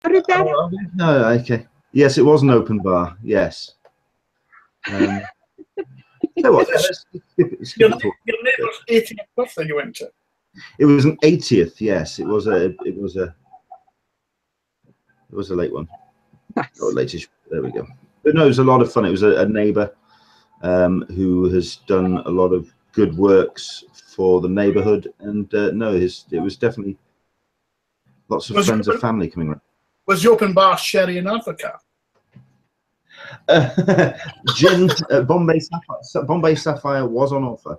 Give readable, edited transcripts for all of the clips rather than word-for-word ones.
How did that happen? No, okay. Yes, it was an open bar. Yes. So what? Your neighbour's 80th birthday you went to. It was an 80th. Yes, it was a late one. Nice. Or latest. There we go. But no, it was a lot of fun. It was a neighbour who has done a lot of good works for the neighbourhood, and no, it was definitely lots of friends and family coming around. Was the open bar sherry and Africa? Gin, Bombay Sapphire was on offer.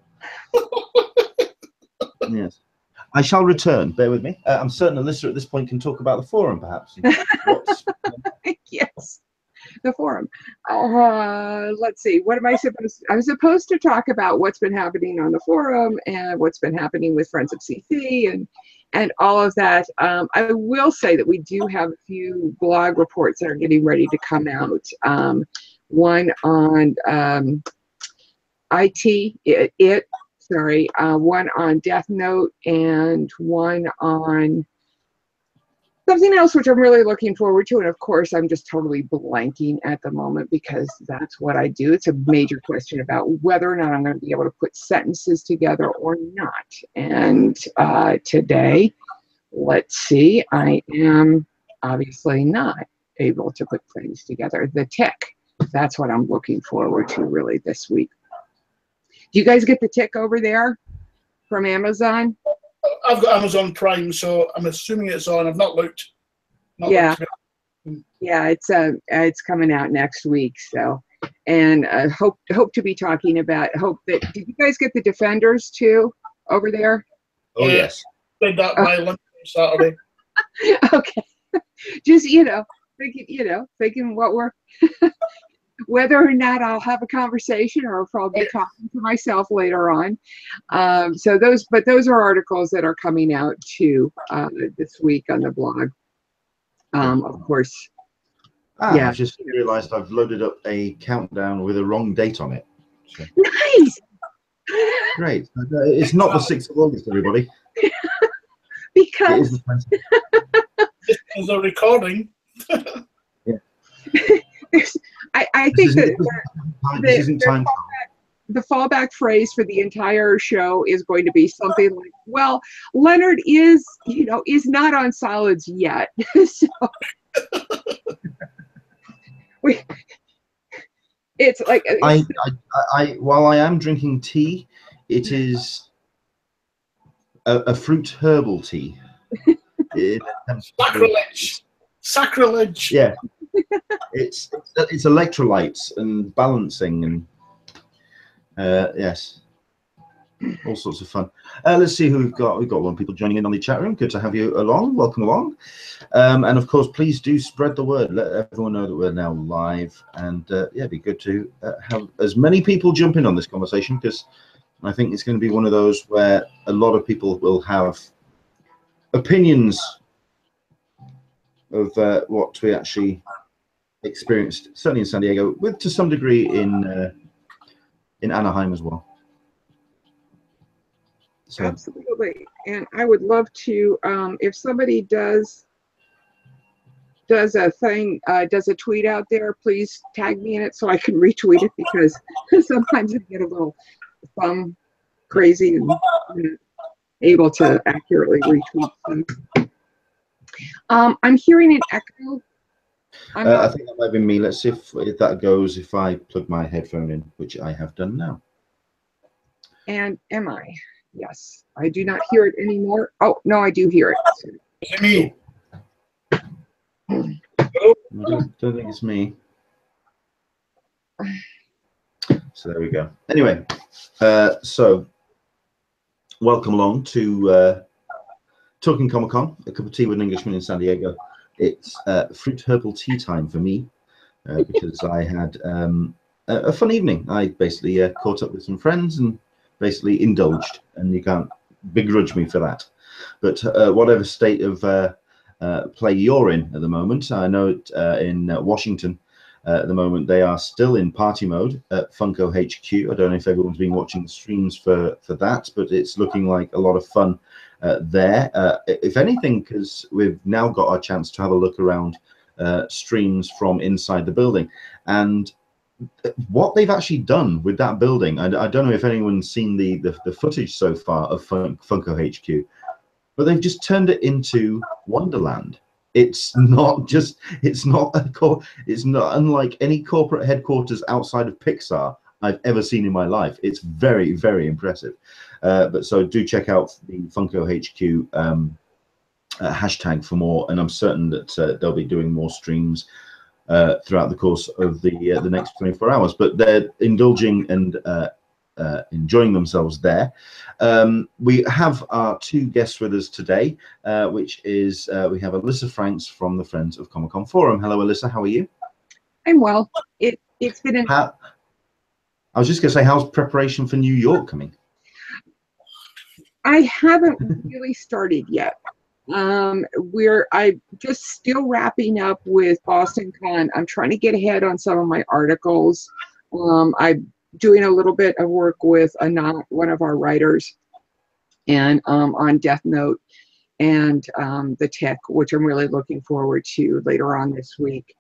Yes. I shall return. Bear with me. I'm certain Alyssa at this point can talk about the forum, perhaps. Yes, the forum. Let's see. What am I supposed to? I'm supposed to talk about what's been happening on the forum and what's been happening with Friends of CC and all of that. I will say that we do have a few blog reports that are getting ready to come out. One on one on Death Note, and one on something else, which I'm really looking forward to. And of course, I'm just totally blanking at the moment because that's what I do. It's a major question about whether or not I'm going to be able to put sentences together or not. And today, let's see, I am obviously not able to put things together. The tick, that's what I'm looking forward to really this week. Do you guys get the tick over there from Amazon? I've got Amazon Prime, so I'm assuming it's on. I've not looked. Yeah, it's coming out next week. So, and hope to be talking about. Did you guys get the Defenders too over there? Oh yes. Did that by lunch Saturday. Okay, just thinking what we're. Whether or not I'll have a conversation or if I'll be talking to myself later on. So those are articles that are coming out too this week on the blog. Of course. Yeah. I've just realized I've loaded up a countdown with a wrong date on it. So. Nice. Great. It's not the 6th of August, everybody. Because this is a recording. Yeah. I think the fallback phrase for the entire show is going to be something like, well, Leonard is not on solids yet. So it's like while I am drinking tea, it is a fruit herbal tea. Sacrilege. Yeah. It's electrolytes and balancing and yes, all sorts of fun. Let's see who we've got. We've got one people joining in on the chat room. Good to have you along. Welcome along. And of course, please do spread the word. Let everyone know that we're now live. And yeah, it'd be good to have as many people jump in on this conversation, because I think it's going to be one of those where a lot of people will have opinions of what we actually experienced, certainly in San Diego, with to some degree in Anaheim as well. So. Absolutely, and I would love to, if somebody does a thing, does a tweet out there, please tag me in it so I can retweet it, because sometimes I get a little thumb crazy and able to accurately retweet things. I'm hearing an echo. I think that might be me. Let's see if that goes if I plug my headphone in, which I have done now. And am I? Yes. I do not hear it anymore. Oh, no, I do hear it. Is it me? I don't think it's me. So there we go. Anyway, so welcome along to Talkin Comic-Con, a cup of tea with an Englishman in San Diego. It's fruit herbal tea time for me, because I had a fun evening. I basically caught up with some friends and basically indulged, and you can't begrudge me for that. But whatever state of play you're in at the moment, I know in Washington at the moment they are still in party mode at Funko HQ. I don't know if everyone's been watching the streams for that, but it's looking like a lot of fun there. If anything, because we've now got our chance to have a look around streams from inside the building, and what they've actually done with that building. I don't know if anyone's seen the footage so far of Funko HQ, but they've just turned it into Wonderland. It's not unlike any corporate headquarters outside of Pixar I've ever seen in my life. It's very, very impressive. But so do check out the Funko HQ hashtag for more, and I'm certain that they'll be doing more streams throughout the course of the next 24 hours. But they're indulging and enjoying themselves there. We have our two guests with us today, which is we have Alyssa Franks from the Friends of Comic-Con Forum. Hello, Alyssa. How are you? I'm well. It's been I was just going to say, how's preparation for New York coming? I haven't really started yet. I'm just still wrapping up with Boston Con. I'm trying to get ahead on some of my articles. I'm doing a little bit of work with one of our writers, and on Death Note and the Tick, which I'm really looking forward to later on this week.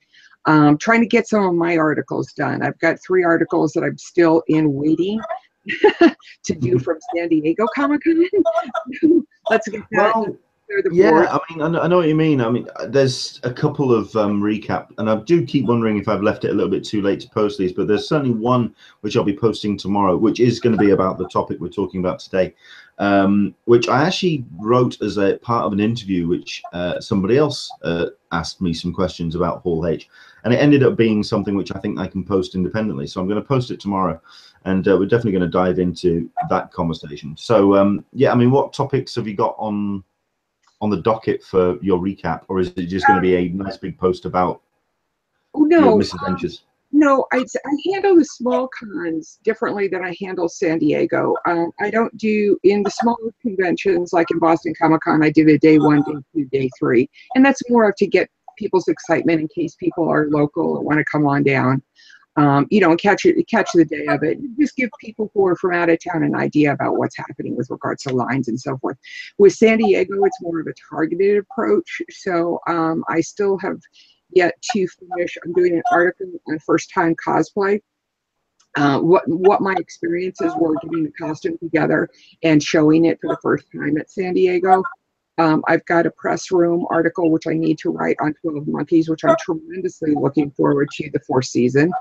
Trying to get some of my articles done. I've got 3 articles that I'm still in waiting to do from San Diego Comic-Con. Let's get that. Well, yeah, I mean, I know what you mean. I mean, there's a couple of recap, and I do keep wondering if I've left it a little bit too late to post these, but there's certainly one which I'll be posting tomorrow, which is going to be about the topic we're talking about today, which I actually wrote as a part of an interview, which somebody else asked me some questions about Hall H, and it ended up being something which I think I can post independently. So I'm going to post it tomorrow, and we're definitely going to dive into that conversation. So yeah, I mean, what topics have you got on the docket for your recap, or is it just going to be a nice big post about your misadventures? No, I handle the small cons differently than I handle San Diego. I don't do in the smaller conventions like in Boston Comic-Con. I did a day 1, day 2, day 3, and that's more of to get people's excitement in case people are local or want to come on down. You know, and catch the day of it. Just give people who are from out of town an idea about what's happening with regards to lines and so forth. With San Diego, it's more of a targeted approach. So I still have yet to finish. I'm doing an article on first-time cosplay. What my experiences were getting the costume together and showing it for the first time at San Diego. I've got a press room article which I need to write on 12 Monkeys, which I'm tremendously looking forward to the 4th season.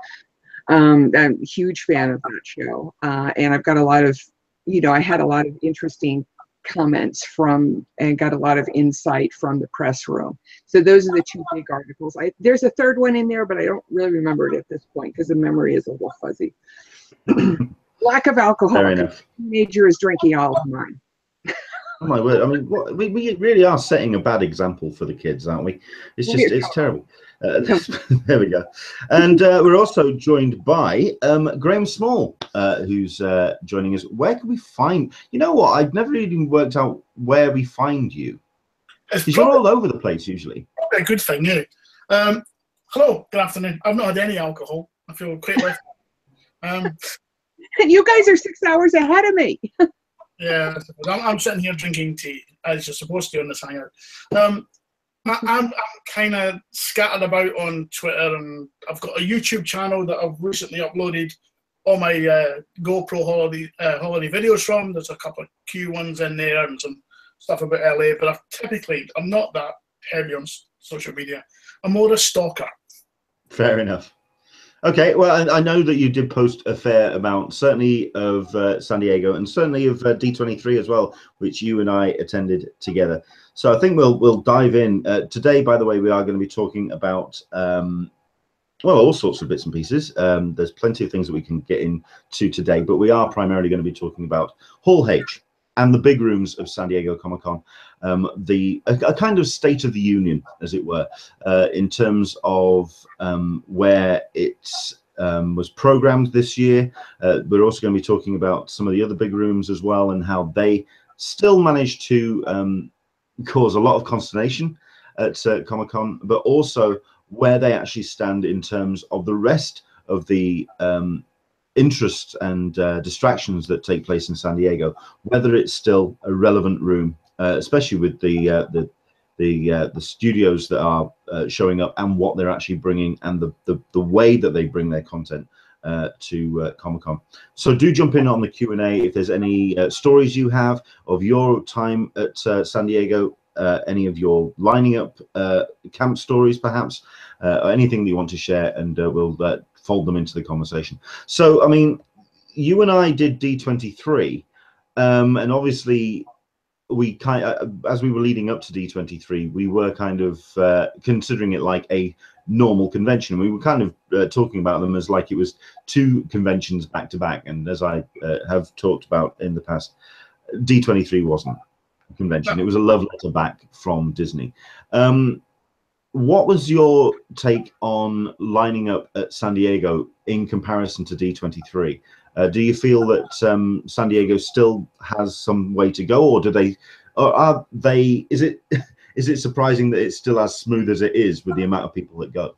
I'm a huge fan of that show. And I've got a lot of, you know, I had a lot of interesting comments from and got a lot of insight from the press room. So those are the 2 big articles. There's a 3rd one in there, but I don't really remember it at this point because the memory is a little fuzzy. Lack of alcohol. Fair enough. Teenager is drinking all of mine. Oh my word! I mean, we really are setting a bad example for the kids, aren't we? It's just, it's terrible. There we go. And we're also joined by Graham Small, who's joining us. Where can we find? You know what? I've never even worked out where we find you. Because you're all over the place usually. A good thing, yeah. Hello, good afternoon. I've not had any alcohol. I feel quite left. You guys are 6 hours ahead of me. Yeah, I'm sitting here drinking tea, as you're supposed to on this hangout. I'm kind of scattered about on Twitter, and I've got a YouTube channel that I've recently uploaded all my GoPro holiday videos from. There's a couple of Q ones in there and some stuff about LA, but I'm not that heavy on social media. I'm more a stalker. Fair enough. Okay, well, I know that you did post a fair amount, certainly of San Diego and certainly of D23 as well, which you and I attended together. So I think we'll dive in. Today, by the way, we are going to be talking about, well, all sorts of bits and pieces. There's plenty of things that we can get into today, but we are primarily going to be talking about Hall H and the big rooms of San Diego Comic-Con, a kind of state of the union, as it were, in terms of where it was programmed this year. We're also going to be talking about some of the other big rooms as well and how they still managed to cause a lot of consternation at Comic-Con, but also where they actually stand in terms of the rest of the interests and distractions that take place in San Diego, whether it's still a relevant room especially with the studios that are showing up and what they're actually bringing, and the way that they bring their content to Comic-Con. So do jump in on the Q&A if there's any stories you have of your time at San Diego, any of your lining up camp stories perhaps, or anything that you want to share, and we'll fold them into the conversation. So, I mean, you and I did D23, and obviously we kind of, as we were leading up to D23, we were kind of considering it like a normal convention. We were kind of talking about them as like it was two conventions back to back. And as I have talked about in the past, D23 wasn't a convention. It was a love letter back from Disney. What was your take on lining up at San Diego in comparison to D23? Do you feel that San Diego still has some way to go, or do they, or are they? Is it surprising that it's still as smooth as it is with the amount of people that go?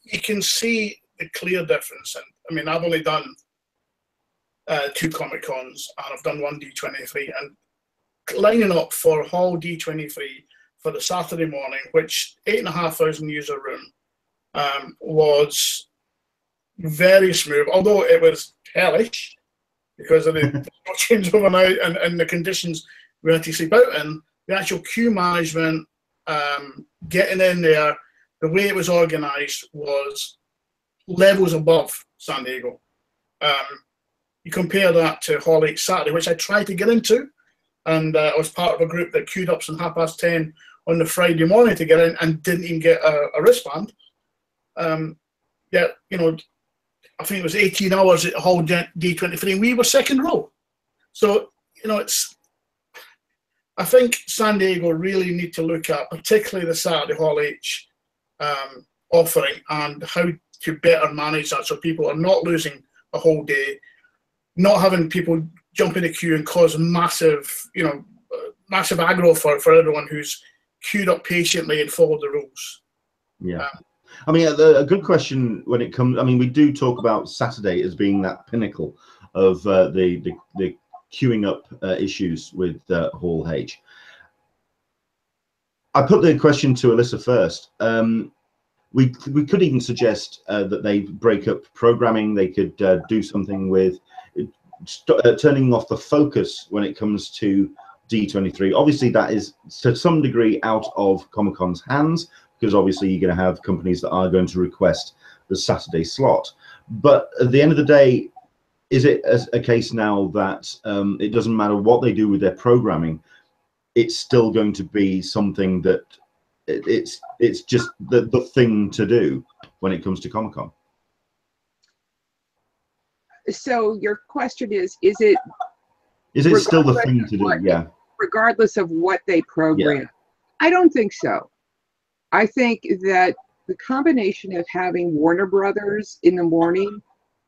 You can see the clear difference. And I mean, I've only done 2 Comic-Cons, and I've done 1 D23, and lining up for Hall D23 for the Saturday morning, which 8,500 user room, was very smooth, although it was hellish because of the change overnight and the conditions we had to sleep out in. The actual queue management, getting in there, the way it was organized was levels above San Diego. You compare that to Hall H Saturday, which I tried to get into, and I was part of a group that queued up since 10:30 on the Friday morning to get in and didn't even get a wristband. Yeah, you know, I think it was 18 hours at Hall D23, and we were second row. So, you know, I think San Diego really need to look at, particularly the Saturday Hall H offering, and how to better manage that so people are not losing a whole day, not having people jump in the queue and cause massive, you know, massive aggro for everyone who's queued up patiently and followed the rules. Yeah. I mean, a good question when it comes, I mean, we do talk about Saturday as being that pinnacle of the queuing up issues with Hall H. I put the question to Alyssa first. We could even suggest that they break up programming. They could do something with turning off the focus when it comes to D23. Obviously, that is to some degree out of Comic-Con's hands, because obviously you're going to have companies that are going to request the Saturday slot. But at the end of the day, is it a case now that it doesn't matter what they do with their programming, it's still going to be something that it's just the thing to do when it comes to Comic-Con? So your question is it still the thing to do? Yeah. Regardless of what they program. Yeah. I don't think so. I think that the combination of having Warner Brothers in the morning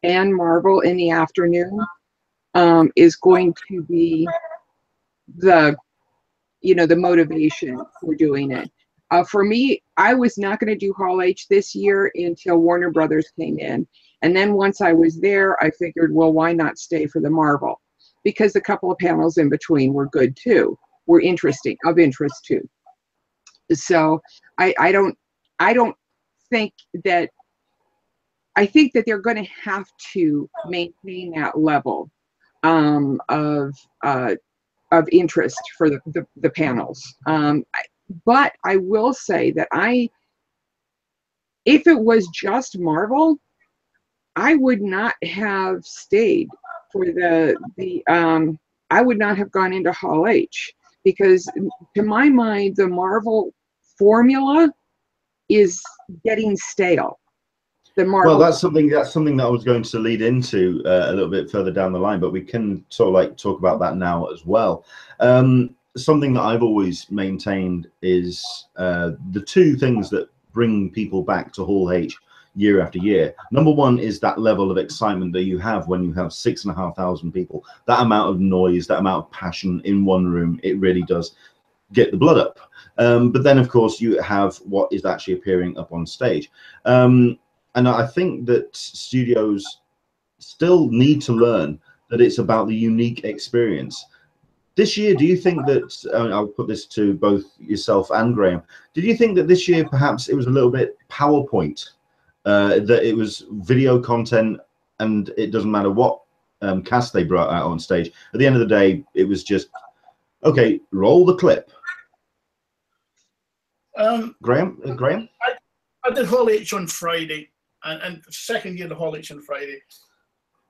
and Marvel in the afternoon is going to be the motivation for doing it. For me, I was not going to do Hall H this year until Warner Brothers came in. And then once I was there, I figured, well, why not stay for the Marvel? Because a couple of panels in between were good too, were interesting, of interest too. So I don't think that, I think that they're going to have to maintain that level of interest for the panels. But I will say that if it was just Marvel, I would not have stayed for I would not have gone into Hall H, because to my mind, the Marvel formula is getting stale. Well, that's something that I was going to lead into a little bit further down the line, but we can sort of like talk about that now as well. Something that I've always maintained is the two things that bring people back to Hall H year after year. Number one is that level of excitement that you have when you have 6,500 people. That amount of noise, that amount of passion in one room, it really does get the blood up. But then, of course, you have what is actually appearing up on stage. And I think that studios still need to learn that it's about the unique experience. This year, do you think that, I'll put this to both yourself and Graham, did you think that this year perhaps it was a little bit PowerPoint, that it was video content and it doesn't matter what cast they brought out on stage? At the end of the day, it was just, okay, roll the clip. Graham? I did Hall H on Friday, and the second year of Hall H on Friday.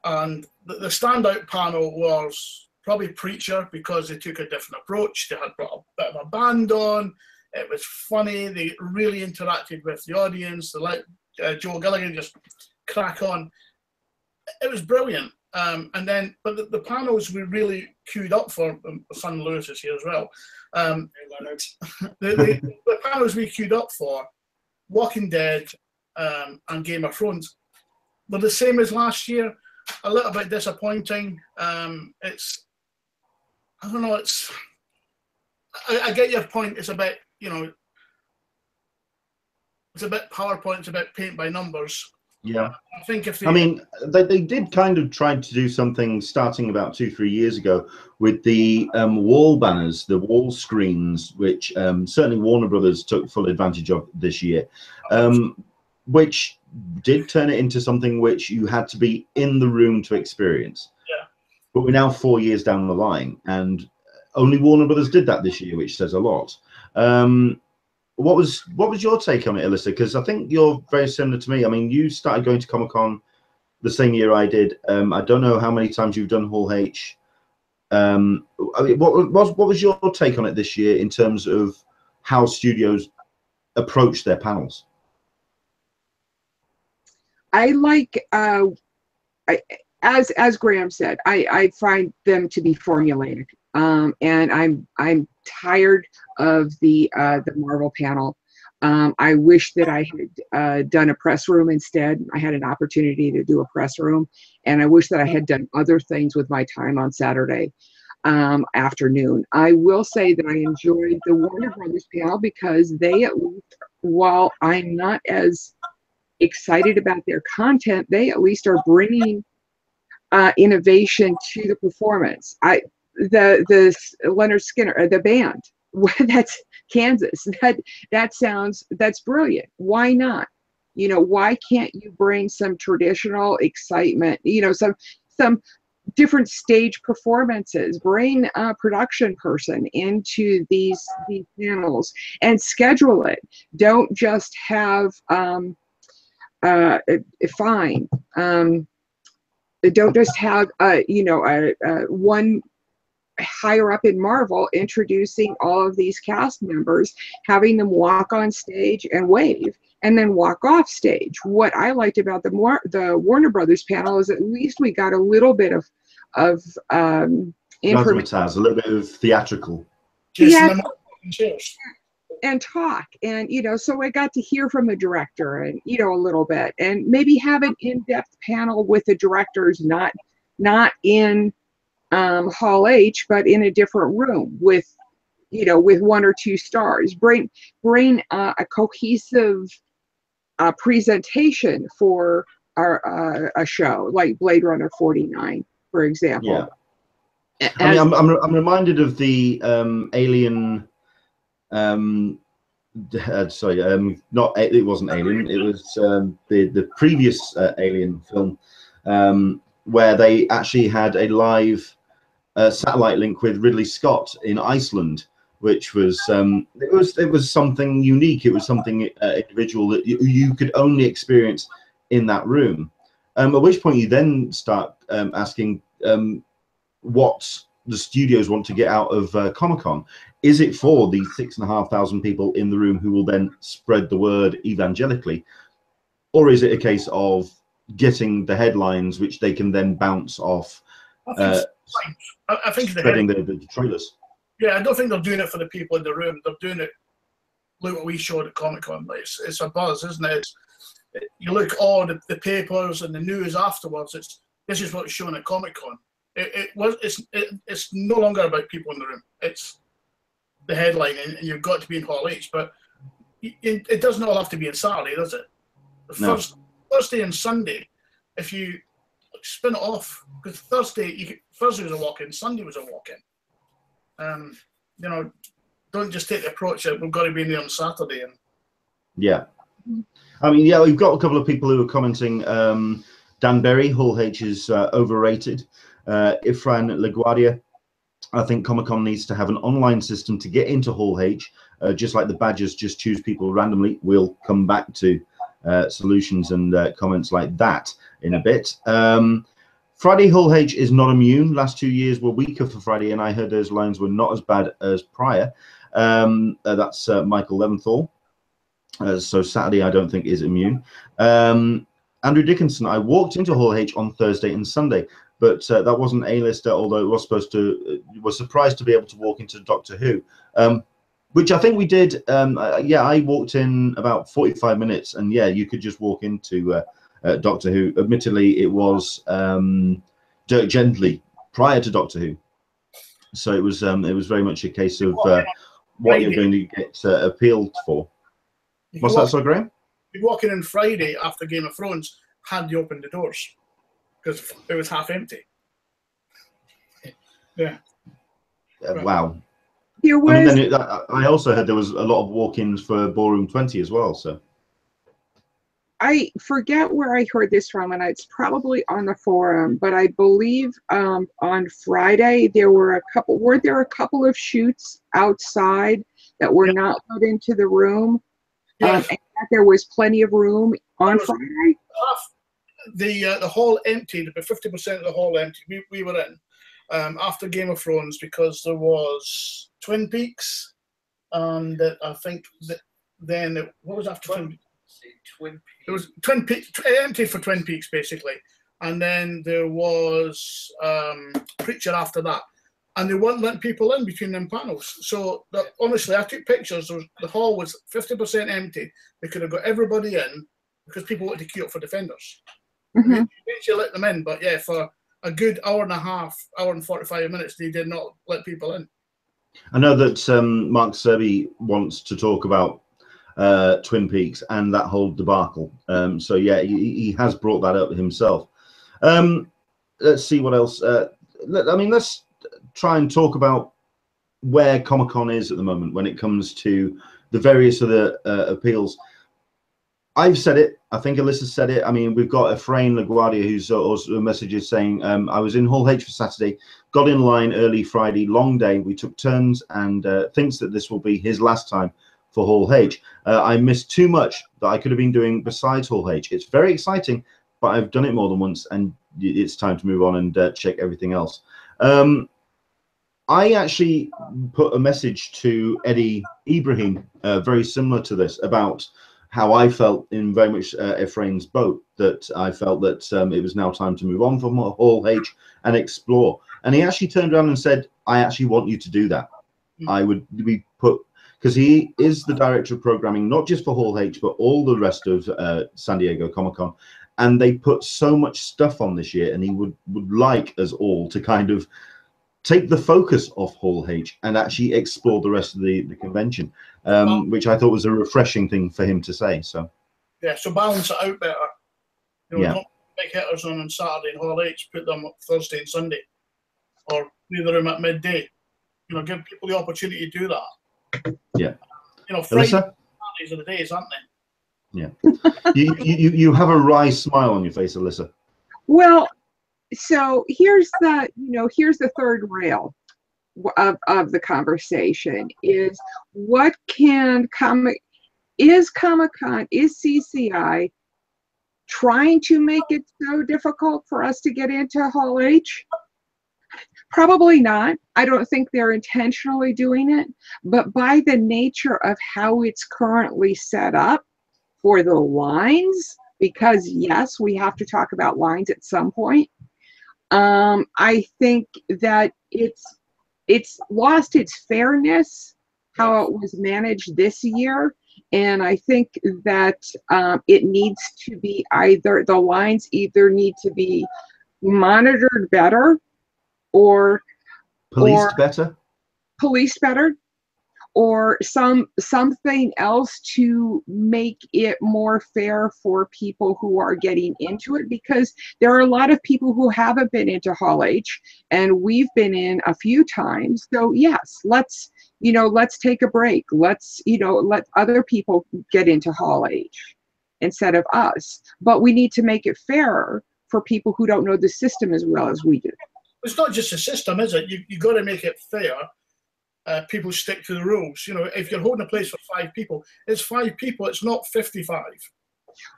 And the standout panel was probably Preacher, because they took a different approach. They had brought a bit of a band on. It was funny. They really interacted with the audience. They let Joe Gilligan just crack on. It was brilliant. And then, but the panels we really queued up for, son Lewis is here as well. Leonard. the panels we queued up for, Walking Dead and Game of Thrones, were the same as last year. A little bit disappointing. It's, I don't know, it's, I get your point. It's a bit, you know, it's a bit PowerPoint, it's a bit paint by numbers. Yeah. I think if they, I mean, they did kind of try to do something starting about 2-3 years ago with the wall banners, the wall screens, which certainly Warner Brothers took full advantage of this year, which did turn it into something which you had to be in the room to experience. Yeah. But we're now 4 years down the line, and only Warner Brothers did that this year, which says a lot. What was your take on it, Alyssa? Because I think you're very similar to me. I mean, you started going to Comic-Con the same year I did. I don't know how many times you've done Hall H. I mean, what was your take on it this year in terms of how studios approach their panels? I like, as Graham said, I find them to be formulaic. And I'm tired of the Marvel panel. I wish that I had done a press room instead. I had an opportunity to do a press room, and I wish that I had done other things with my time on Saturday afternoon. I will say that I enjoyed the Warner Brothers panel because they, at least, while I'm not as excited about their content, they at least are bringing innovation to the performance. The Leonard Skinner, the band, that's Kansas. That's brilliant. Why not? You know, why can't you bring some traditional excitement? You know, some different stage performances. Bring a production person into these panels and schedule it. Don't just have fine. Don't just have one higher up in Marvel introducing all of these cast members, having them walk on stage and wave, and then walk off stage. What I liked about the Warner Brothers panel is at least we got a little bit of information, a little bit of theatrical. Yeah, and talk, and so I got to hear from the director, and a little bit, and maybe have an in-depth panel with the directors, not in Hall H, but in a different room with with 1 or 2 stars. Bring a cohesive presentation for a show like Blade Runner 49, for example. Yeah. I mean, I'm reminded of the Alien. Sorry, not it wasn't Alien. It was the previous Alien film, where they actually had a live satellite link with Ridley Scott in Iceland, which was it was something unique. It was something individual that you could only experience in that room. At which point you then start asking what the studios want to get out of Comic-Con. Is it for the 6,500 people in the room who will then spread the word evangelically, or is it a case of getting the headlines which they can then bounce off? I think spreading the trailers. Yeah, I don't think they're doing it for the people in the room. They're doing it. Look what we showed at Comic-Con. It's a buzz, isn't it? You look all the papers and the news afterwards. This is what's shown at Comic-Con. It's no longer about people in the room. It's the headline, and you've got to be in Hall H. But it doesn't all have to be on Saturday, does it? Thursday and Sunday, if you spin it off, because Thursday was a walk-in, Sunday was a walk-in. You know, don't just take the approach that we've got to be in there on Saturday. And yeah, I mean, yeah, we've got a couple of people who are commenting. Dan Berry, Hull H is overrated. Ifran LaGuardia, I think Comic-Con needs to have an online system to get into Hull H, just like the badges just choose people randomly. We'll come back to solutions and comments like that in a bit. Friday Hull H is not immune. Last 2 years were weaker for Friday, and I heard those lines were not as bad as prior. That's Michael Leventhal. So Saturday, I don't think is immune. Andrew Dickinson, I walked into Hull H on Thursday and Sunday, but that wasn't A-lister, although it was supposed to. Was surprised to be able to walk into Doctor Who, which I think we did. Yeah, I walked in about 45 minutes, and yeah, you could just walk into Doctor Who. Admittedly, it was Dirk Gently prior to Doctor Who, so it was very much a case of what you're going to get appealed for. What's that, so Graham? You walk in on Friday after Game of Thrones, had you opened the doors because it was half empty. Yeah. Wow. There was. I mean, then I also heard there was a lot of walk-ins for Ballroom 20 as well. So I forget where I heard this from, and it's probably on the forum, but I believe on Friday there were a couple. Were there a couple of shoots outside that were not let into the room? Yes. And there was plenty of room on Friday. The hall emptied, about 50% of the hall emptied. We were in after Game of Thrones because there was Twin Peaks, and I think that then what was after Twin Peaks? It was Twin Peaks, empty for Twin Peaks basically, and then there was Preacher after that. And they weren't letting people in between them panels. So honestly, I took pictures. The hall was 50% empty. They could have got everybody in because people wanted to queue up for Defenders. Mm-hmm. Eventually let them in, but yeah, for a good hour and a half, hour and 45 minutes, they did not let people in. I know that Mark Serby wants to talk about Twin Peaks and that whole debacle. So yeah, he has brought that up himself. Let's see what else. I mean, let's try and talk about where Comic-Con is at the moment when it comes to the various other appeals. I've said it. I think Alyssa said it. I mean, we've got Efrain LaGuardia who's also messages saying, I was in Hull H for Saturday, got in line early Friday, long day. We took turns and thinks that this will be his last time for Hull H. I missed too much that I could have been doing besides Hull H. It's very exciting, but I've done it more than once and it's time to move on and check everything else. I actually put a message to Eddie Ibrahim, very similar to this, about how I felt in very much Efrain's boat, that I felt that it was now time to move on from Hall H and explore. And he actually turned around and said, I actually want you to do that. I would be put, because he is the director of programming, not just for Hall H, but all the rest of San Diego Comic-Con. And they put so much stuff on this year, and he would like us all to kind of take the focus off Hall H and actually explore the rest of the convention, which I thought was a refreshing thing for him to say. So yeah, so balance it out better. You know, don't big hitters on Saturday in Hall H, put them up Thursday and Sunday, or leave the room at midday. You know, give people the opportunity to do that. Yeah. You know, Friday, Alyssa? Saturdays are the days, aren't they? Yeah. you have a wry smile on your face, Alyssa. Well, so here's the third rail of the conversation is what can Comic-Con, is CCI trying to make it so difficult for us to get into Hall H? Probably not. I don't think they're intentionally doing it, but by the nature of how it's currently set up for the lines, because yes, we have to talk about lines at some point. I think that it's lost its fairness how it was managed this year, and I think that it needs to be the lines either need to be monitored better or policed better, or something else to make it more fair for people who are getting into it, because there are a lot of people who haven't been into Hall H, and we've been in a few times. So yes, let's take a break. Let's, let other people get into Hall H instead of us. But we need to make it fairer for people who don't know the system as well as we do. It's not just a system, is it? You got to make it fair. People stick to the rules. If you're holding a place for 5 people, it's 5 people. It's not 55.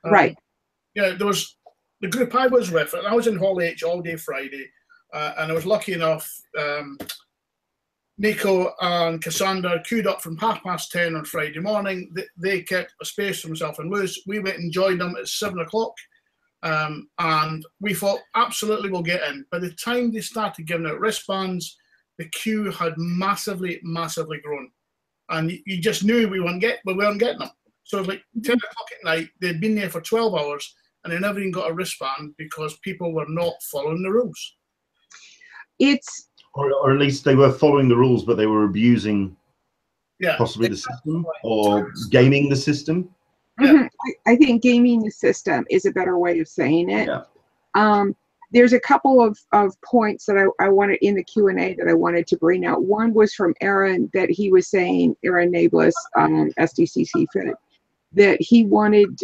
Right. There was the group I was with, and I was in Hall H all day Friday, and I was lucky enough. Nico and Cassandra queued up from 10:30 on Friday morning. They kept a space for themselves and Lewis. We went and joined them at 7 o'clock. And we thought, absolutely, we'll get in. By the time they started giving out wristbands, the queue had massively, massively grown. And you just knew we weren't getting them. So it was like 10 o'clock at night, they'd been there for 12 hours, and they never even got a wristband because people were not following the rules. Or at least they were following the rules, but they were abusing possibly the system or gaming the system. Mm-hmm. I think gaming the system is a better way of saying it. Yeah. There's a couple of points that I wanted in the Q&A that I wanted to bring out. One was from Aaron, that he was saying, Aaron Nablus, SDCC Fit, that he wanted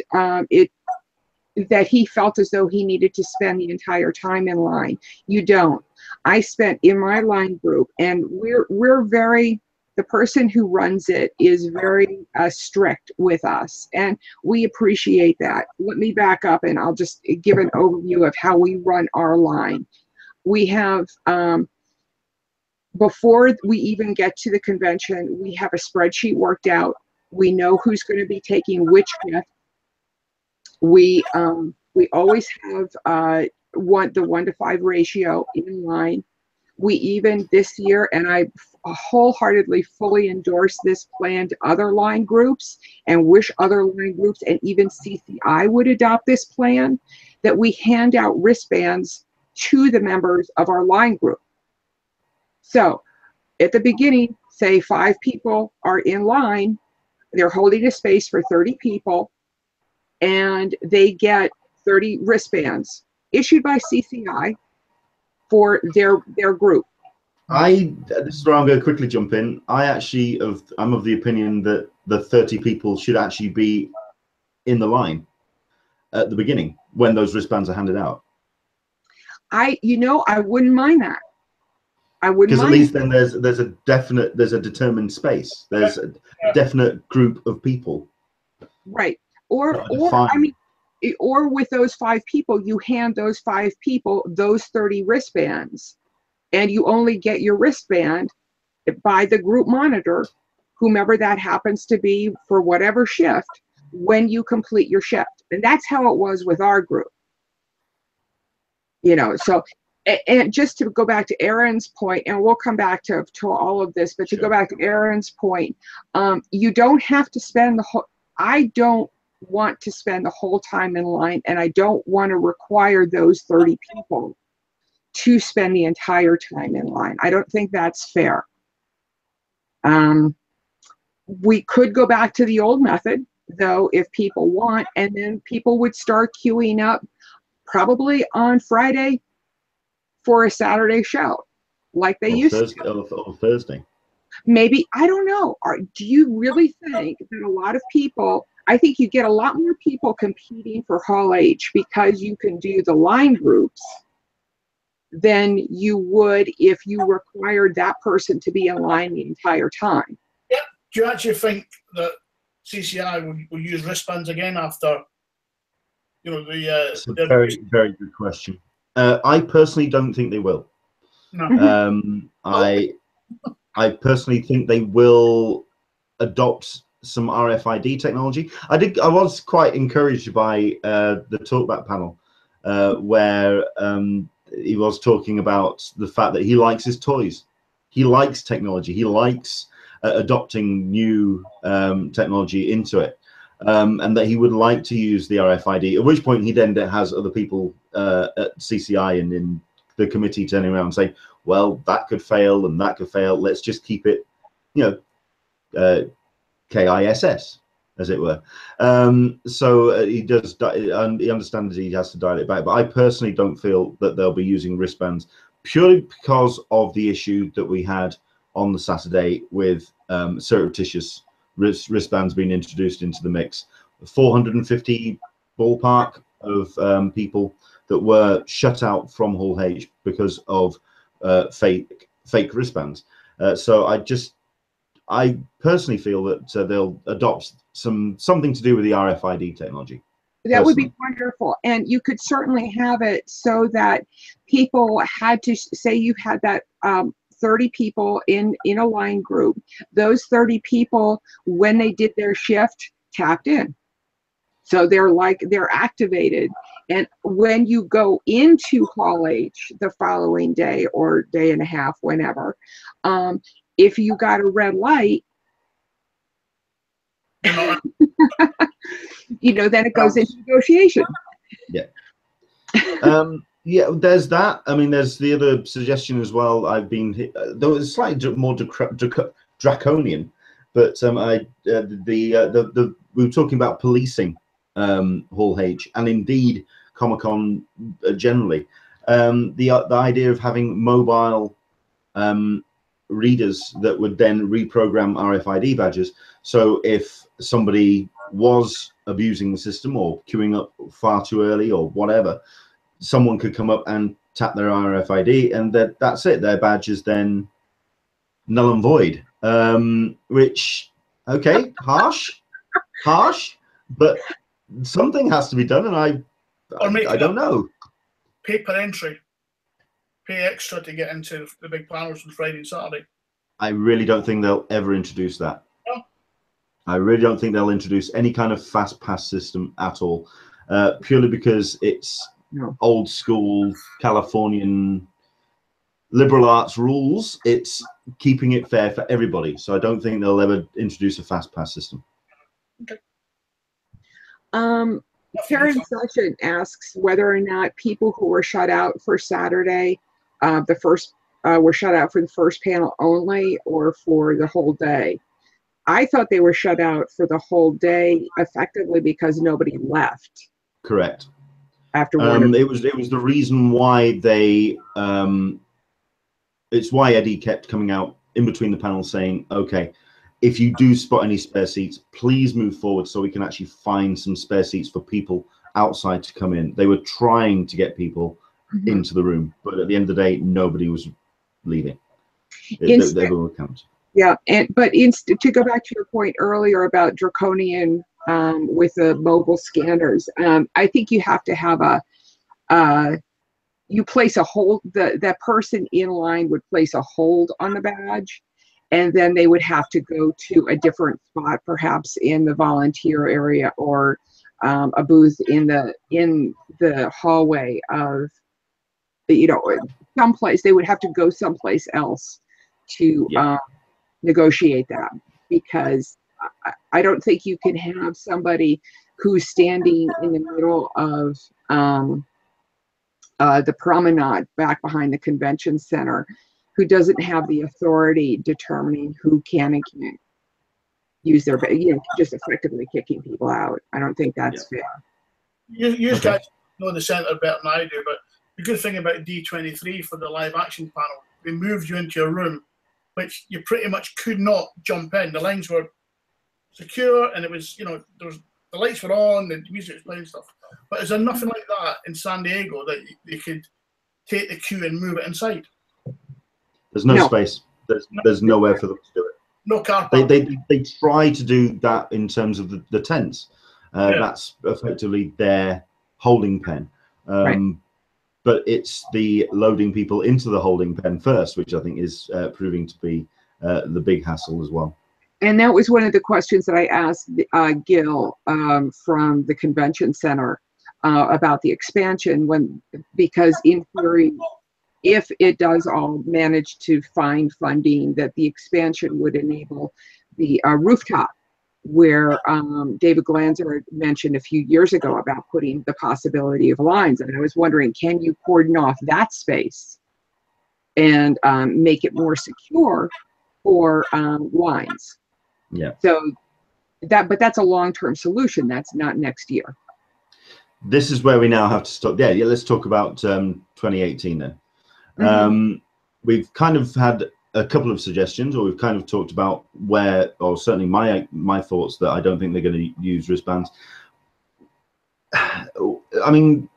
that he felt as though he needed to spend the entire time in line. You don't. I spent in my line group, and we're very, the person who runs it is very strict with us, and we appreciate that. Let me back up, and I'll just give an overview of how we run our line. We have, before we even get to the convention, we have a spreadsheet worked out. We know who's going to be taking which gift. We always have the 1-to-5 ratio in line. We even this year, and I wholeheartedly fully endorse this plan to other line groups, and wish other line groups and even CCI would adopt this plan, that we hand out wristbands to the members of our line group. So at the beginning, say 5 people are in line, they're holding a space for 30 people, and they get 30 wristbands issued by CCI for their group. This is where I'm going to quickly jump in. I'm of the opinion that the 30 people should actually be in the line at the beginning when those wristbands are handed out. I wouldn't mind that. I wouldn't mind. Because at least then there's a determined space. There's a definite group of people. Right. Or with those 5 people, you hand those 5 people those 30 wristbands, and you only get your wristband by the group monitor, whomever that happens to be for whatever shift, when you complete your shift. And that's how it was with our group. So, and just to go back to Aaron's point, and we'll come back to all of this, but to go back to Aaron's point, you don't have to spend I don't want to spend the whole time in line, and I don't want to require those 30 people to spend the entire time in line. I don't think that's fair. We could go back to the old method, though, if people want, and then people would start queuing up probably on Friday for a Saturday show, like they used to. Or Thursday. Maybe, I don't know. Do you really think that a lot of people, I think you get a lot more people competing for Hall H because you can do the line groups than you would if you required that person to be in line the entire time. Yeah. Do you actually think that CCI will use wristbands again after, It's a very, very good question. I personally don't think they will. No. I personally think they will adopt some RFID technology. I was quite encouraged by the Talkback panel where he was talking about the fact that he likes his toys. He likes technology. He likes adopting new technology into it, and that he would like to use the RFID, at which point he then has other people at CCI and in the committee turning around and saying, well, that could fail and that could fail. Let's just keep it, KISS, as it were. So he does, and he understands he has to dial it back. But I personally don't feel that they'll be using wristbands, purely because of the issue that we had on the Saturday with surreptitious wristbands being introduced into the mix. 450 ballpark of people that were shut out from Hall H because of fake wristbands. So I personally feel that they'll adopt something to do with the RFID technology. That would be wonderful. And you could certainly have it so that people had to say you had that 30 people in a line group. Those 30 people, when they did their shift, tapped in. So they're activated. And when you go into Hall H the following day or day and a half, whenever, if you got a red light, you know, then it goes into negotiation. Yeah. Yeah, there's that. I mean, there's the other suggestion as well. I've been there was slightly more draconian, but we were talking about policing Hall H and indeed Comic-Con generally. The idea of having mobile readers that would then reprogram RFID badges. So if somebody was abusing the system or queuing up far too early or whatever, someone could come up and tap their RFID, and that's it. Their badge is then null and void. Which, okay, harsh, but something has to be done, and I don't know. Paper entry. Pay extra to get into the big panels on Friday and Saturday. I really don't think they'll ever introduce that. No. I really don't think they'll introduce any kind of fast pass system at all, purely because it's old school Californian liberal arts rules. It's keeping it fair for everybody. So I don't think they'll ever introduce a fast pass system. Okay. Karen Session asks whether or not people who were shut out for Saturday, were shut out for the first panel only or for the whole day. I thought they were shut out for the whole day, effectively because nobody left. Correct. After one, it was the reason why they. It's why Eddie kept coming out in between the panels saying, "Okay, if you do spot any spare seats, please move forward so we can actually find some spare seats for people outside to come in." They were trying to get people into the room, but at the end of the day, nobody was leaving. Everyone would count. Yeah, but to go back to your point earlier about draconian with the mobile scanners, I think you have to have you place a hold. That person in line would place a hold on the badge, and then they would have to go to a different spot, perhaps in the volunteer area or a booth in the hallway of, someplace. They would have to go someplace else to negotiate that, because I don't think you can have somebody who's standing in the middle of the promenade back behind the convention center who doesn't have the authority determining who can and can't use their, just effectively kicking people out. I don't think that's fair. You guys know the center better than I do, but the good thing about D23 for the live action panel, they moved you into a room which you pretty much could not jump in. The lines were secure, and it was, the lights were on, the music was playing stuff. But is there nothing like that in San Diego that you could take the queue and move it inside? There's no space. There's nowhere for them to do it. No car. They try to do that in terms of the tents. That's effectively their holding pen. But it's the loading people into the holding pen first, which I think is proving to be the big hassle as well. And that was one of the questions that I asked Gil from the convention center about the expansion, because in theory, if it does all manage to find funding, that the expansion would enable the rooftop, where David Glanzer mentioned a few years ago about putting the possibility of lines. And I was wondering, can you cordon off that space and make it more secure for lines? Yeah. So but that's a long-term solution. That's not next year. This is where we now have to stop. Yeah, let's talk about 2018 then. We've kind of had a couple of suggestions, or we've kind of talked about where, or certainly my thoughts that I don't think they're going to use wristbands. I mean,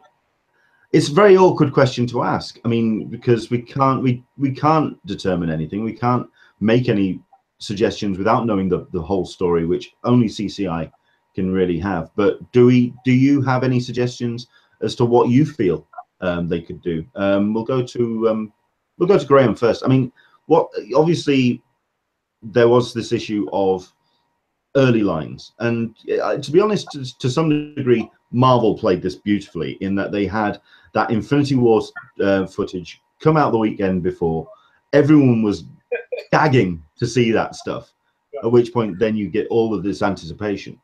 it's a very awkward question to ask. I mean, because we can't determine anything. We can't make any suggestions without knowing the whole story, which only CCI can really have. But do you have any suggestions as to what you feel they could do? We'll go to Graham first. I mean, obviously there was this issue of early lines, and to be honest, to some degree, Marvel played this beautifully in that they had that Infinity War footage come out the weekend before. Everyone was gagging to see that stuff, at which point then you get all of this anticipation.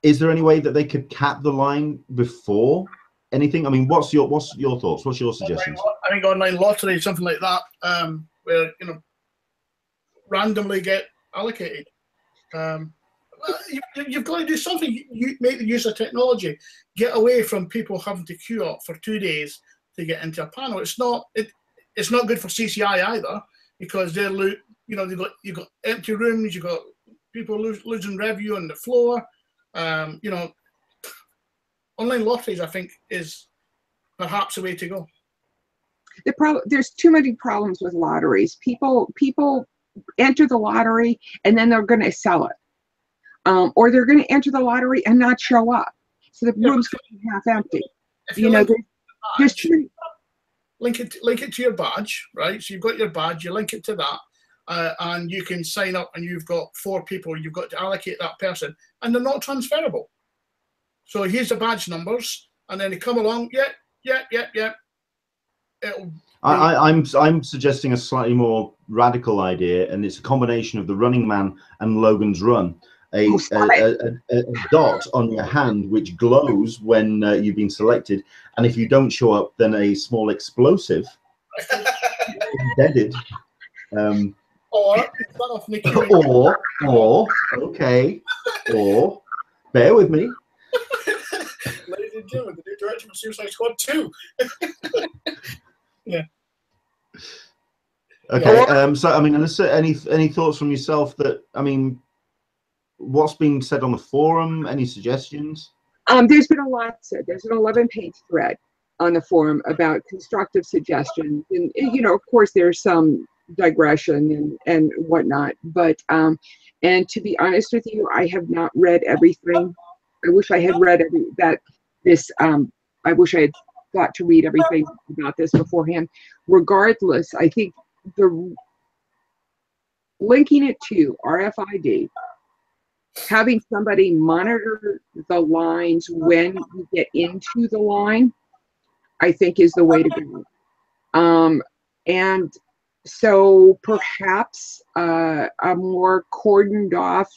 Is there any way that they could cap the line before anything? I mean, what's your thoughts? What's your suggestions? I think online lottery, something like that, where randomly get allocated. You've got to do something. You make the use of technology. Get away from people having to queue up for 2 days to get into a panel. It's not good for CCI either, because they're you've got empty rooms. You've got people losing revenue on the floor. Online lotteries, I think, is perhaps a way to go. There's too many problems with lotteries. People enter the lottery and then they're going to sell it, or they're going to enter the lottery and not show up, so the room's going to be half empty. There's too many. Link it to your badge, right? So you've got your badge, you link it to that, and you can sign up, and you've got 4 people. You've got to allocate that person, and they're not transferable. So here's the badge numbers, and then they come along. Yeah. I'm suggesting a slightly more radical idea, and it's a combination of the Running Man and Logan's Run. A dot on your hand which glows when you've been selected, and if you don't show up, then a small explosive embedded. Or bear with me. Ladies and gentlemen, the new director of Suicide Squad 2. Yeah. Okay. So I mean, Alyssa, any thoughts from yourself? That, I mean, what's been said on the forum? Any suggestions? There's been a lot said. There's an 11-page thread on the forum about constructive suggestions, and of course, there's some digression and whatnot. But and to be honest with you, I have not read everything. I wish I had read I wish I had thought to read everything about this beforehand. Regardless, I think linking it to RFID, having somebody monitor the lines when you get into the line, I think is the way to go. And so perhaps a more cordoned off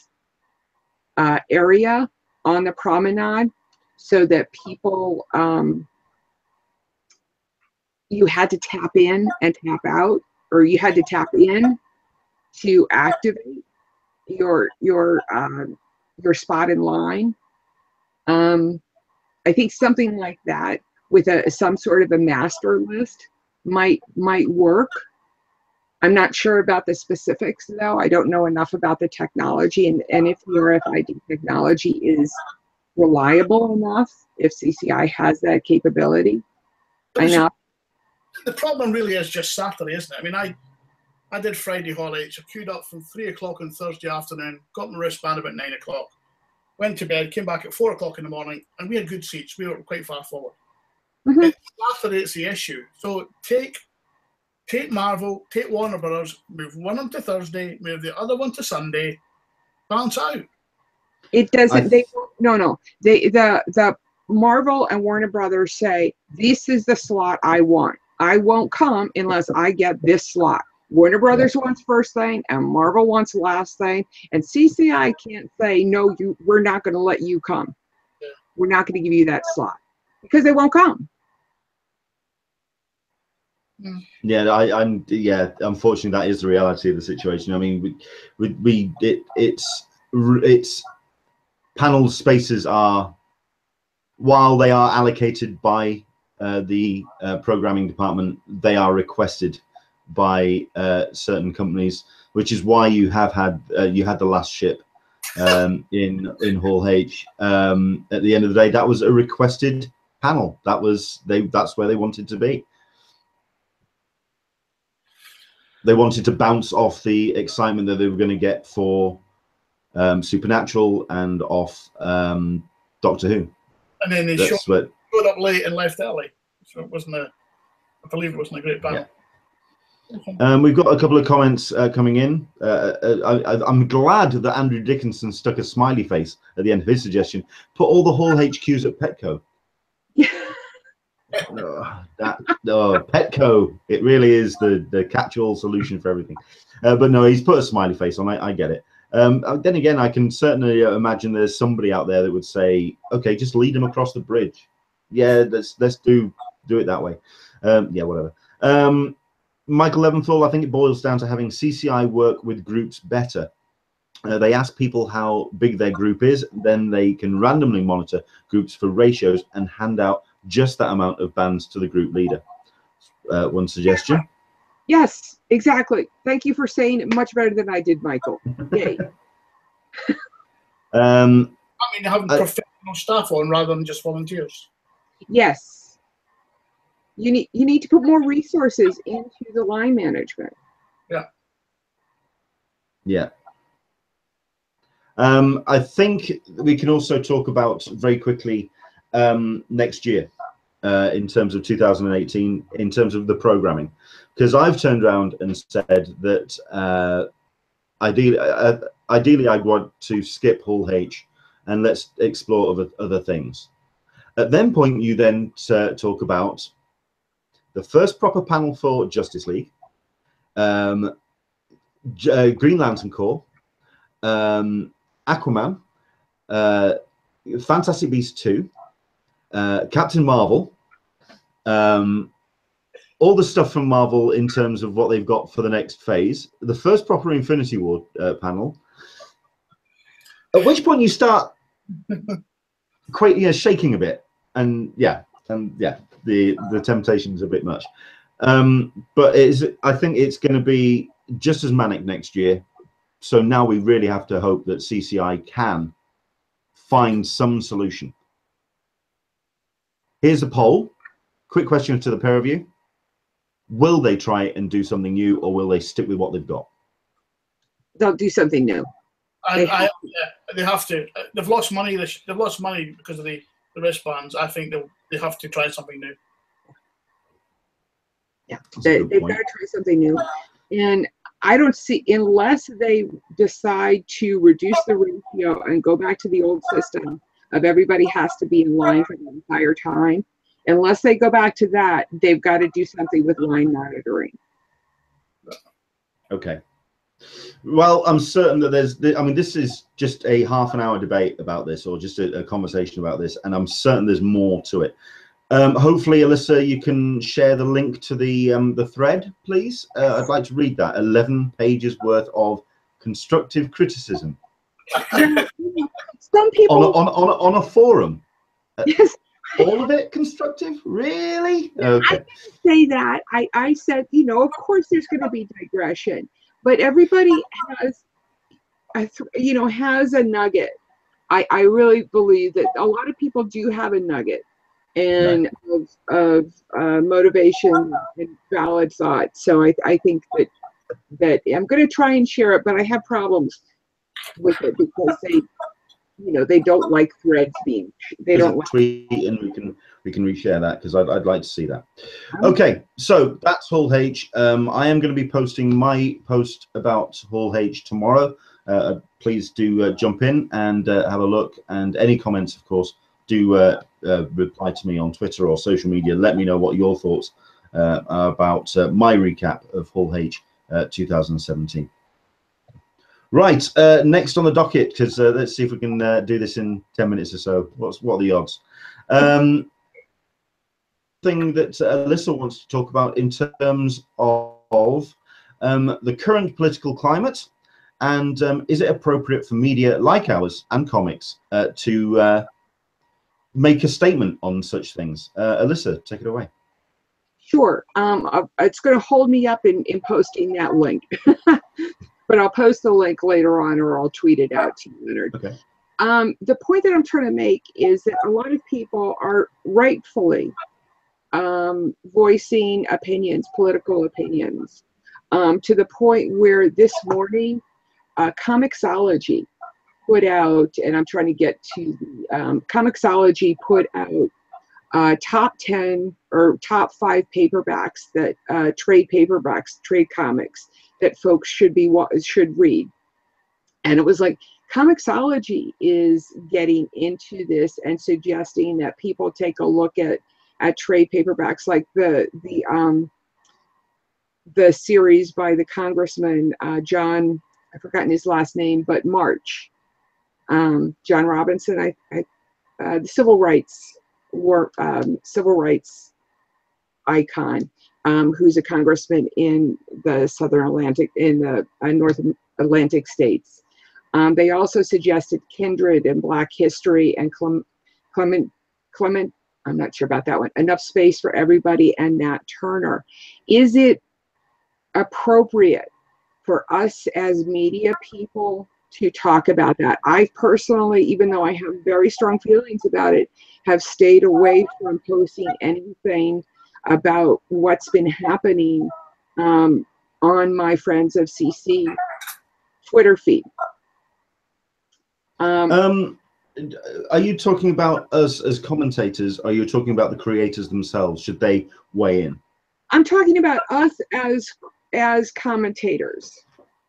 area on the promenade, so that people, you had to tap in and tap out, or you had to tap in to activate your spot in line. I think something like that with some sort of a master list might work. I'm not sure about the specifics, though. I don't know enough about the technology, and if the RFID technology is reliable enough, if CCI has that capability. I know. The problem really is just Saturday, isn't it? I mean, I did Friday Hall 8, so queued up from 3 o'clock on Thursday afternoon, got my wristband about 9 o'clock, went to bed, came back at 4 o'clock in the morning, and we had good seats. We were quite far forward. Saturday, it's the issue. So take Marvel, take Warner Brothers, move one of them to Thursday, move the other one to Sunday, balance out. It doesn't. No. The Marvel and Warner Brothers say, this is the slot I want. I won't come unless I get this slot. Warner Brothers wants first thing, and Marvel wants last thing. And CCI can't say, no, we're not going to let you come. We're not going to give you that slot, because they won't come. Yeah, I'm. Yeah, unfortunately, that is the reality of the situation. I mean, it's panel spaces are, while they are allocated by the programming department, they are requested by certain companies, which is why you have had you had the last ship in Hall H. At the end of the day, that was a requested panel. That's where they wanted to be. They wanted to bounce off the excitement that they were going to get for Supernatural and off Doctor Who. And then they showed up late and left early, so it wasn't I believe it wasn't a great panel. Yeah. We've got a couple of comments coming in. I'm glad that Andrew Dickinson stuck a smiley face at the end of his suggestion. Put all the Hall HQs at Petco. Yeah. Petco, it really is the catch-all solution for everything. But no, he's put a smiley face on. I get it. Then again, I can certainly imagine there's somebody out there that would say, okay, just lead them across the bridge. Yeah, let's do it that way. Yeah, whatever. Michael Leventhal, I think it boils down to having CCI work with groups better. They ask people how big their group is, then they can randomly monitor groups for ratios and hand out just that amount of bands to the group leader. One suggestion. Yes, exactly. Thank you for saying it much better than I did, Michael. Yay. I mean, having professional staff on rather than just volunteers. Yes. You need to put more resources into the line management. Yeah. Yeah. I think we can also talk about very quickly next year in terms of 2018, in terms of the programming, because I've turned around and said that ideally I'd want to skip Hall H and let's explore other things. At that point, you then talk about the first proper panel for Justice League, Green Lantern Corps, Aquaman, Fantastic Beasts 2, Captain Marvel, all the stuff from Marvel in terms of what they've got for the next phase, the first proper Infinity War panel, at which point you start quite shaking a bit, and the temptation's a bit much. But I think it's going to be just as manic next year. So now we really have to hope that CCI can find some solution. Here's a poll. Quick question to the pair of you. Will they try and do something new, or will they stick with what they've got? They'll do something new. They have to. They've lost money. They've lost money because of the wristbands. I think they have to try something new. Yeah, they've got to try something new. And I don't see, unless they decide to reduce the ratio and go back to the old system of everybody has to be in line for the entire time, unless they go back to that, they've got to do something with line monitoring. Okay. Well, I'm certain that this is just a half-an-hour debate about this, or just a conversation about this, and I'm certain there's more to it. Hopefully, Alyssa, you can share the link to the thread, please. I'd like to read that. 11 pages worth of constructive criticism. Some people on a forum. Yes. All of it constructive? Really? Okay. I didn't say that. I said, of course there's going to be digression, but everybody has has a nugget. I really believe that a lot of people do have a nugget and of motivation and valid thought. So I think that I'm going to try and share it, but I have problems with it because they don't like threads being. They don't like tweet, and we can reshare that because I'd like to see that. Okay, so that's Hall H. I am going to be posting my post about Hall H tomorrow. Please do jump in and have a look, and any comments, of course, do reply to me on Twitter or social media. Let me know what your thoughts are about my recap of Hall H 2017. Right, next on the docket, because let's see if we can do this in 10 minutes or so. What are the odds? something that Alyssa wants to talk about in terms of the current political climate, and is it appropriate for media like ours and comics to make a statement on such things? Alyssa, take it away. Sure. It's going to hold me up in posting that link, but I'll post the link later on, or I'll tweet it out to you, Leonard. Okay. The point that I'm trying to make is that a lot of people are rightfully voicing opinions, political opinions, to the point where this morning, Comixology put out, and I'm trying to get to Comixology put out top 10 or top 5 paperbacks that trade comics that folks should read. And it was like, Comixology is getting into this and suggesting that people take a look at trade paperbacks, like the series by the Congressman John, I've forgotten his last name, but March, John Robinson, the civil rights icon, who's a congressman in the Southern Atlantic, in the North Atlantic states. They also suggested Kindred and Black History and Clement, I'm not sure about that one, Enough Space for Everybody, and Nat Turner. Is it appropriate for us as media people to talk about that? I personally, even though I have very strong feelings about it, have stayed away from posting anything about what's been happening on my Friends of CC Twitter feed. Are you talking about us as commentators? Or are you talking about the creators themselves? Should they weigh in? I'm talking about us as commentators.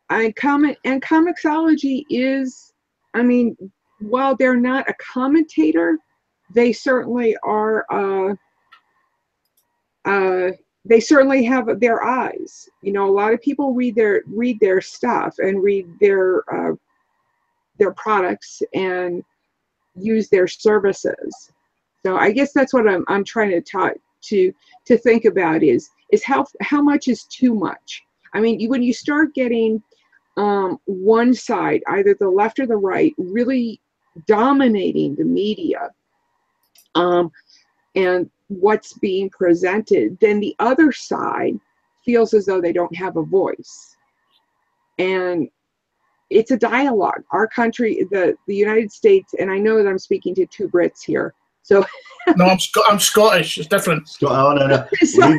And Comixology is, I mean, while they're not a commentator, they certainly are. They certainly have their eyes. You know, a lot of people read their stuff and read their products and use their services. So I guess that's what I'm trying to talk to think about is how much is too much. I mean, when you start getting one side, either the left or the right, really dominating the media and what's being presented, then the other side feels as though they don't have a voice. And it's a dialogue. Our country, the United States, and I know that I'm speaking to 2 Brits here, so no, I'm Scottish. It's different. Oh no.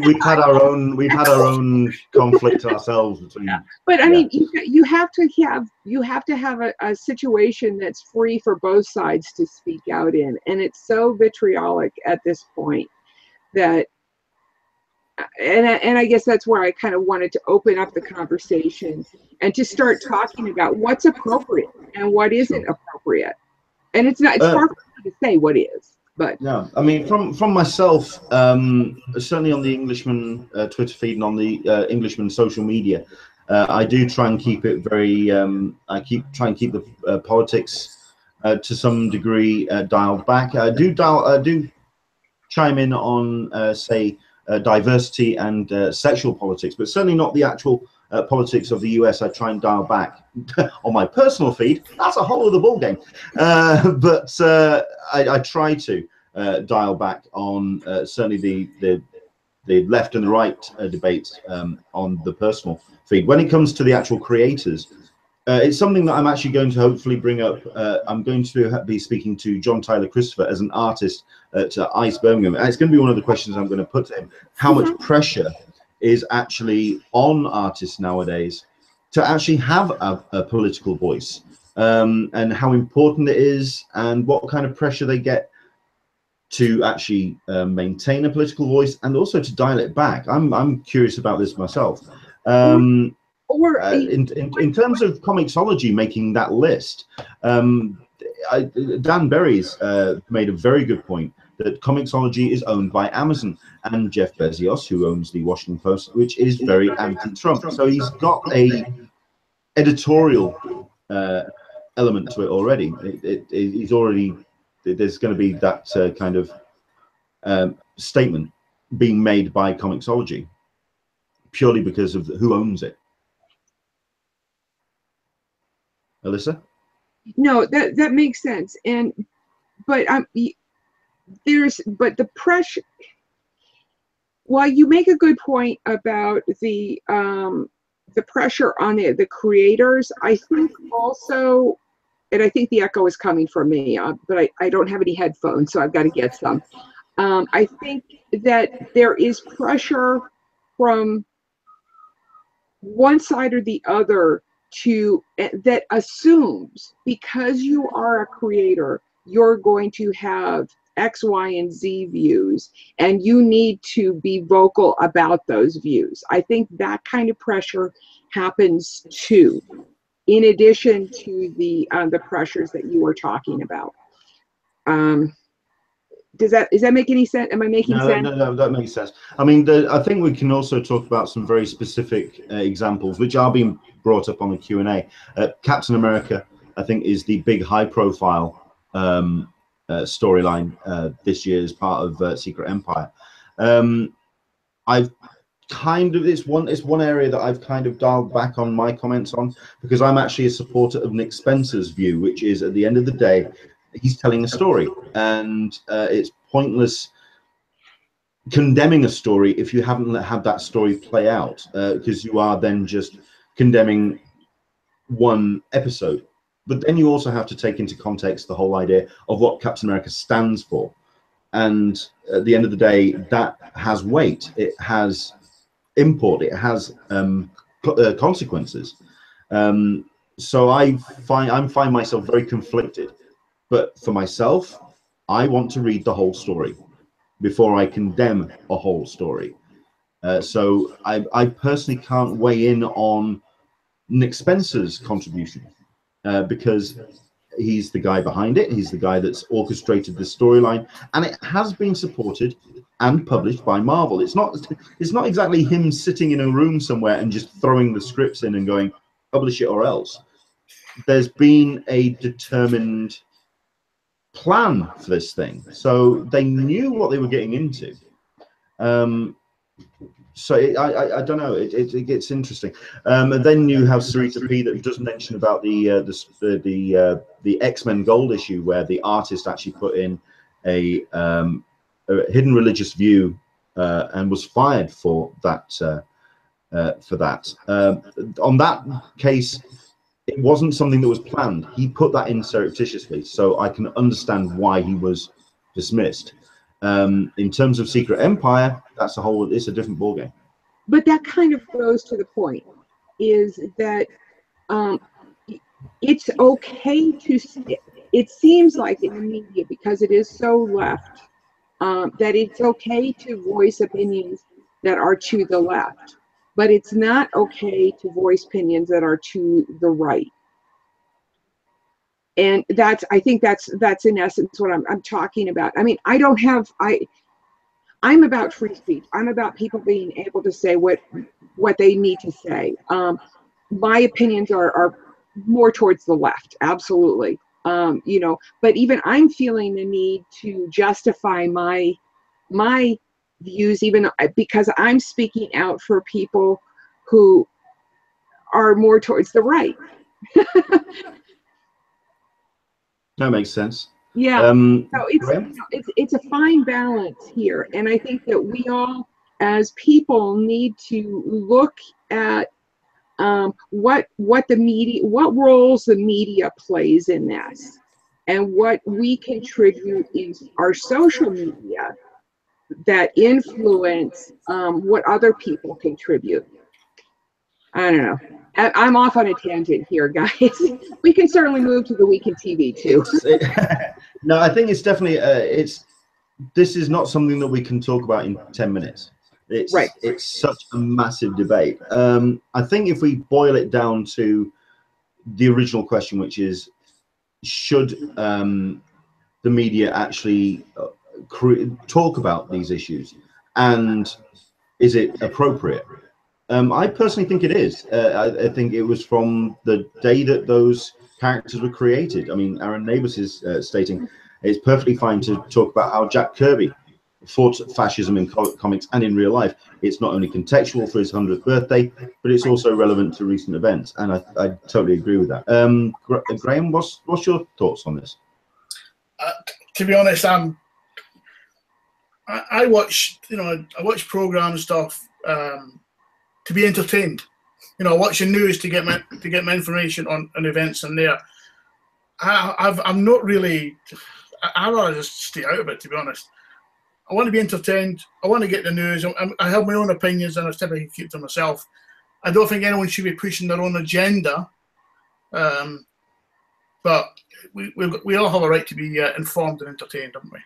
We've had our own conflict ourselves between. Yeah. But I mean, you have to have a situation that's free for both sides to speak out in, and it's so vitriolic at this point that. And I guess that's where I kind of wanted to open up the conversation and to start talking about what's appropriate and what isn't appropriate. And it's hard for me to say what is, but no, I mean, from myself, certainly on the Englishman Twitter feed and on the Englishman social media, I do try and keep it very. Try and keep the politics to some degree dialed back. I do chime in on say. Diversity and sexual politics, but certainly not the actual politics of the US. I try and dial back on my personal feed. That's a whole other ballgame. But I try to dial back on certainly the left and the right debate on the personal feed. When it comes to the actual creators, it's something that I'm actually going to hopefully bring up. I'm going to be speaking to John Tyler Christopher as an artist at ICE Birmingham. And it's going to be one of the questions I'm going to put to him. How much pressure is actually on artists nowadays to actually have a political voice, and how important it is, and what kind of pressure they get to actually maintain a political voice and also to dial it back. I'm curious about this myself. In terms of Comixology making that list, Dan Berry's made a very good point that Comixology is owned by Amazon and Jeff Bezos, who owns the Washington Post, which is very anti-Trump. So he's got a editorial element to it already. He's already, there's going to be that kind of statement being made by Comixology purely because of who owns it. Alyssa? No, that makes sense. But the pressure. While you make a good point about the pressure on the creators, I think also, and I think the echo is coming from me, but I don't have any headphones, so I've got to get some. I think that there is pressure from one side or the other that assumes because you are a creator, you're going to have X, Y, and Z views, and you need to be vocal about those views. I think that kind of pressure happens too, in addition to the pressures that you were talking about. Does that make any sense? Am I making sense? No, that makes sense. I mean, I think we can also talk about some very specific examples, which are being brought up on the Q&A. Captain America, I think, is the big high-profile storyline this year as part of Secret Empire. I've kind of it's one area that I've kind of dialed back on my comments on, because I'm actually a supporter of Nick Spencer's view, which is at the end of the day, he's telling a story, and it's pointless condemning a story if you haven't had that story play out, because you are then just condemning one episode. But then you also have to take into context the whole idea of what Captain America stands for. And at the end of the day, that has weight. It has import. It has consequences. So I find myself very conflicted. But for myself, I want to read the whole story before I condemn a whole story. So I personally can't weigh in on Nick Spencer's contribution. Because he's the guy behind it. He's the guy that's orchestrated the storyline, and it has been supported and published by Marvel. It's not exactly him sitting in a room somewhere and just throwing the scripts in and going, publish it or else. There's been a determined plan for this thing, so they knew what they were getting into. So I don't know. It gets interesting. And then you have Sarita P that does mention about the X-Men Gold issue, where the artist actually put in a hidden religious view and was fired for that. On that case, it wasn't something that was planned. He put that in surreptitiously, so I can understand why he was dismissed. In terms of Secret Empire, it's a different ballgame. But that kind of goes to the point, is that it's okay to, it seems like in the media, because it is so left, that it's okay to voice opinions that are to the left, but it's not okay to voice opinions that are to the right. And I think that's in essence what I'm talking about. I mean, I'm about free speech. I'm about people being able to say what they need to say. My opinions are more towards the left, absolutely. You know, but even I'm feeling the need to justify my views, even because I'm speaking out for people who are more towards the right. That makes sense. Yeah. So it's a fine balance here, and I think that we all, as people, need to look at what roles the media plays in this, and what we contribute in our social media that influence what other people contribute. I don't know. I'm off on a tangent here, guys. We can certainly move to the week in TV too. No, I think it's definitely this is not something that we can talk about in 10 minutes. It's such a massive debate. I think if we boil it down to the original question, which is, should the media actually talk about these issues, and is it appropriate? I personally think it is. I think it was from the day that those characters were created. I mean, Aaron Neighbors is stating it's perfectly fine to talk about how Jack Kirby fought fascism in comics and in real life. It's not only contextual for his 100th birthday, but it's also relevant to recent events. And I totally agree with that. Graham, what's your thoughts on this? To be honest, I watch, I watch program stuff to be entertained. I watch the news to get my information on events in there. I'm not really. I'd rather just stay out of it, to be honest. I want to be entertained. I want to get the news. I have my own opinions, and I typically keep to myself. I don't think anyone should be pushing their own agenda. But we all have a right to be informed and entertained, don't we?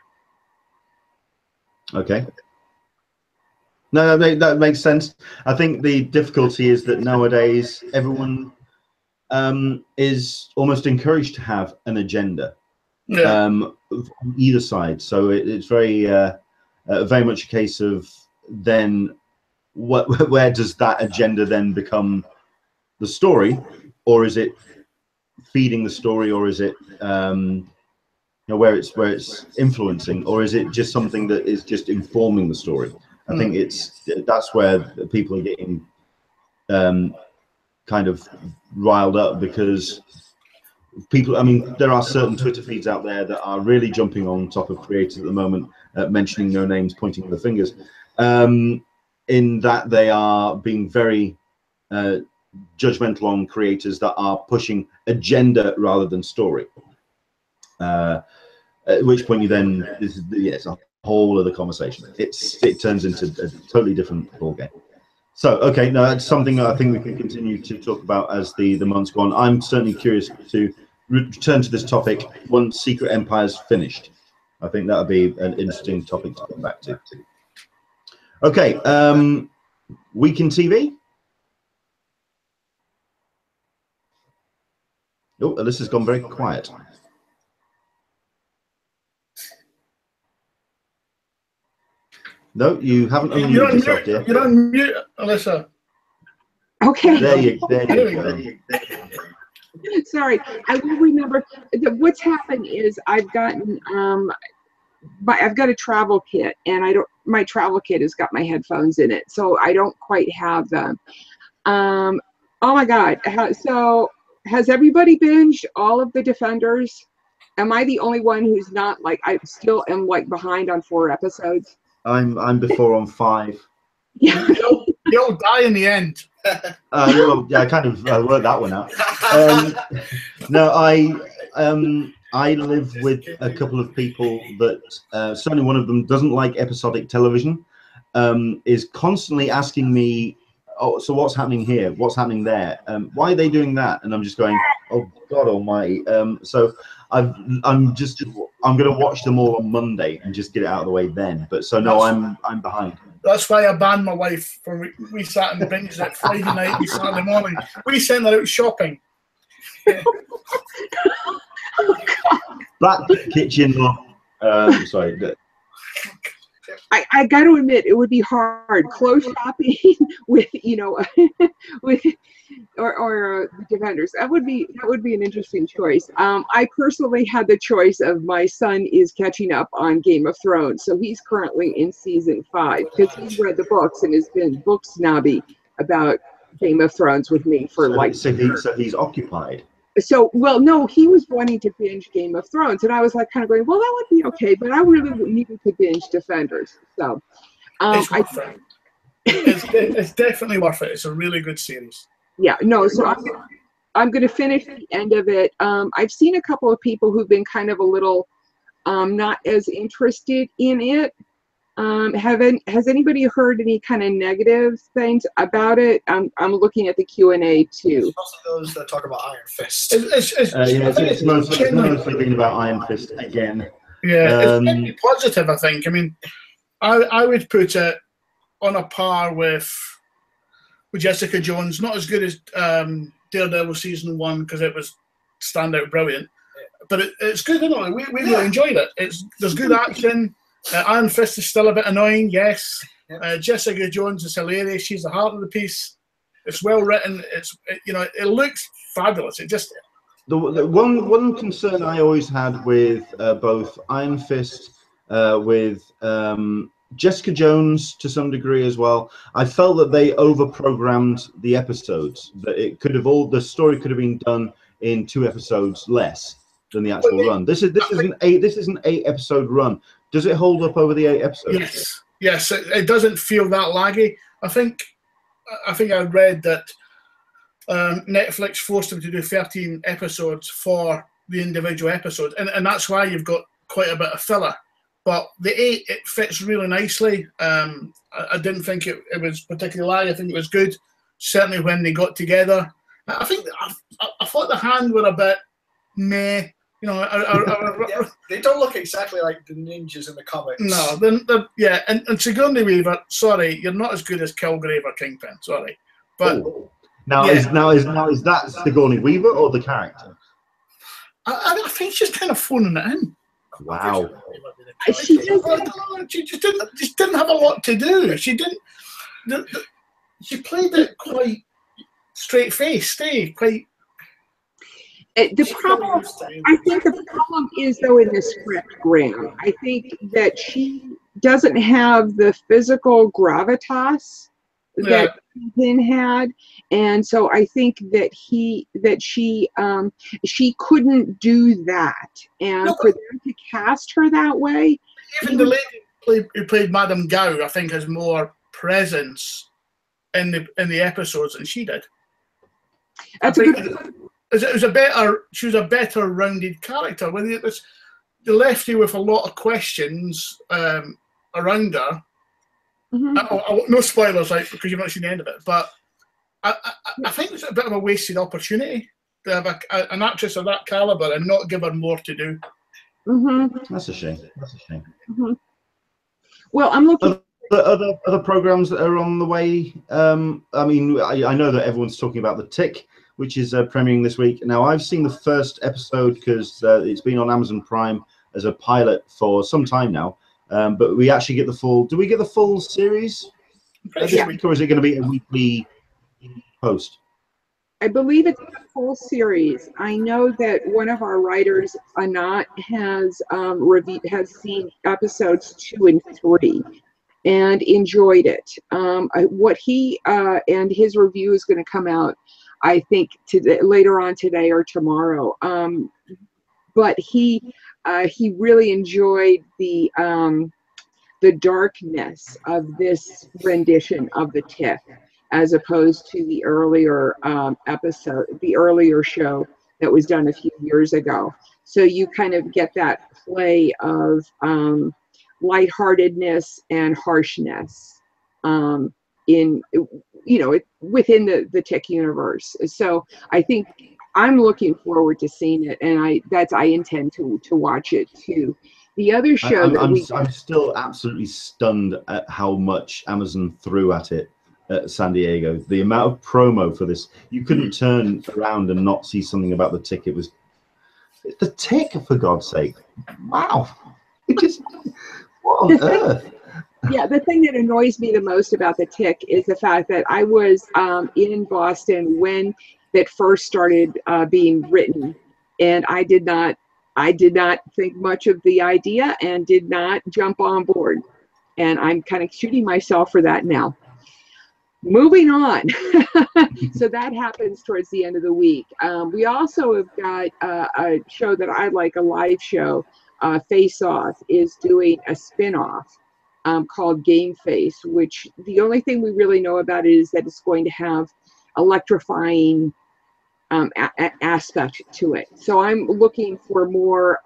Okay. No, that makes sense. I think the difficulty is that nowadays everyone is almost encouraged to have an agenda, on either side. So it's very much a case of then where does that agenda then become the story, or is it feeding the story, or is it where it's influencing, or is it just something that is just informing the story? I think that's where people are getting kind of riled up, because people, I mean, there are certain Twitter feeds out there that are really jumping on top of creators at the moment, mentioning no names, pointing the fingers, in that they are being very judgmental on creators that are pushing agenda rather than story. At which point you then, it's a whole other conversation. It turns into a totally different ballgame. So, okay, no, that's something that I think we can continue to talk about as the months go on. I'm certainly curious to return to this topic once Secret Empire's finished. I think that would be an interesting topic to come back to. Okay, Week in TV. Oh, Alyssa's gone very quiet. No, you haven't unmuted yourself, dear. You're on mute, Alyssa. Okay. There you go. Sorry, I will remember that what's happened is I've gotten I've got a travel kit, and my travel kit has got my headphones in it, so I don't quite have them. Oh my God! So has everybody binged all of the Defenders? Am I the only one who's not? Like, I still am like behind on 4 episodes. I'm before on 5. Yeah. You'll die in the end. Well, yeah, I kind of worked that one out. No, I live with a couple of people that certainly one of them doesn't like episodic television, is constantly asking me, oh, so what's happening here? What's happening there? Why are they doing that? And I'm just going, oh God Almighty. So I'm going to watch them all on Monday and just get it out of the way then. But so no, I'm behind. That's why I banned my wife from. We sat and binged it Friday night and Saturday morning. We sent her out shopping. Black kitchen. Sorry. I got to admit, it would be hard clothes shopping with with or the Defenders. That would be an interesting choice. I personally had the choice of my son is catching up on Game of Thrones, so he's currently in season 5 because he's read the books and has been book snobby about Game of Thrones with me for so he's occupied. So, well, no, he was wanting to binge Game of Thrones, and I was like, kind of going, well, that would be okay, but I really needed to binge Defenders. So, it's definitely worth it. It's a really good series. Yeah, no, so I'm going to finish the end of it. I've seen a couple of people who've been kind of a little not as interested in it. Has anybody heard any kind of negative things about it? I'm looking at the Q&A too. Also those that talk about Iron Fist. It's mostly been about Iron Fist again. Yeah, it's positive, I think. I mean, I would put it on a par with Jessica Jones. Not as good as Daredevil season 1 because it was standout brilliant, but it's good. We really enjoyed it. There's good action. Iron Fist is still a bit annoying, yes. Jessica Jones is hilarious. She's the heart of the piece. It's well written. It looks fabulous. It just the one concern I always had with both Iron Fist with Jessica Jones to some degree as well. I felt that they over-programmed the episodes. That it could have the story could have been done in 2 episodes less than the actual run. This is an 8 episode run. Does it hold up over the 8 episodes? Yes. It doesn't feel that laggy. I think I read that Netflix forced them to do 13 episodes for the individual episodes, and that's why you've got quite a bit of filler. But the 8, it fits really nicely. I didn't think it was particularly laggy. I think it was good. Certainly when they got together. I thought the hand were a bit meh. You know, they don't look exactly like the ninjas in the comics. No, they're and Sigourney Weaver. Sorry, you're not as good as Kilgrave or Kingpin. Sorry, but now is that Sigourney Weaver or the character? I think she's kind of phoning it in. Wow. She just didn't have a lot to do. She didn't. She played it quite straight faced, quite. The problem, I think the problem is, though, in the script, Graham. I think that she doesn't have the physical gravitas that Kingpin had, and so I think that she couldn't do that, and for them to cast her that way. Even the lady who played Madame Gao, I think, has more presence in the episodes than she did. That's a good. She was a better rounded character. When they left you with a lot of questions around her. No spoilers, because you've not seen the end of it. But I think it's a bit of a wasted opportunity to have an actress of that caliber and not give her more to do. That's a shame. Well, I'm looking. Other programs that are on the way. I mean, I know that everyone's talking about The Tick, which is premiering this week. Now, I've seen the first episode because it's been on Amazon Prime as a pilot for some time now. But we actually get the full. Do we get the full series this week, or is it going to be a weekly post? I believe it's a full series. I know that one of our writers, Anat, has seen episodes 2 and 3 and enjoyed it. What he and his review is going to come out, I think, later on today or tomorrow. But he really enjoyed the darkness of this rendition of The Tick, as opposed to the earlier the earlier show that was done a few years ago. So you kind of get that play of lightheartedness and harshness within the Tick universe. So I think I'm looking forward to seeing it, and I intend to watch it too. The other show I'm still absolutely stunned at how much Amazon threw at it at San Diego. The amount of promo for this, you couldn't turn around and not see something about The Tick. It was The Tick, for God's sake. Wow. It just, what on earth? Yeah, the thing that annoys me the most about The Tick is the fact that I was in Boston when that first started being written, and I did not think much of the idea and did not jump on board, and I'm kind of shooting myself for that now. Moving on. So that happens towards the end of the week. We also have got a show that I like, a live show. Face Off is doing a spin-off called Game Face, which the only thing we really know about it is that it's going to have electrifying aspect to it. So I'm looking for more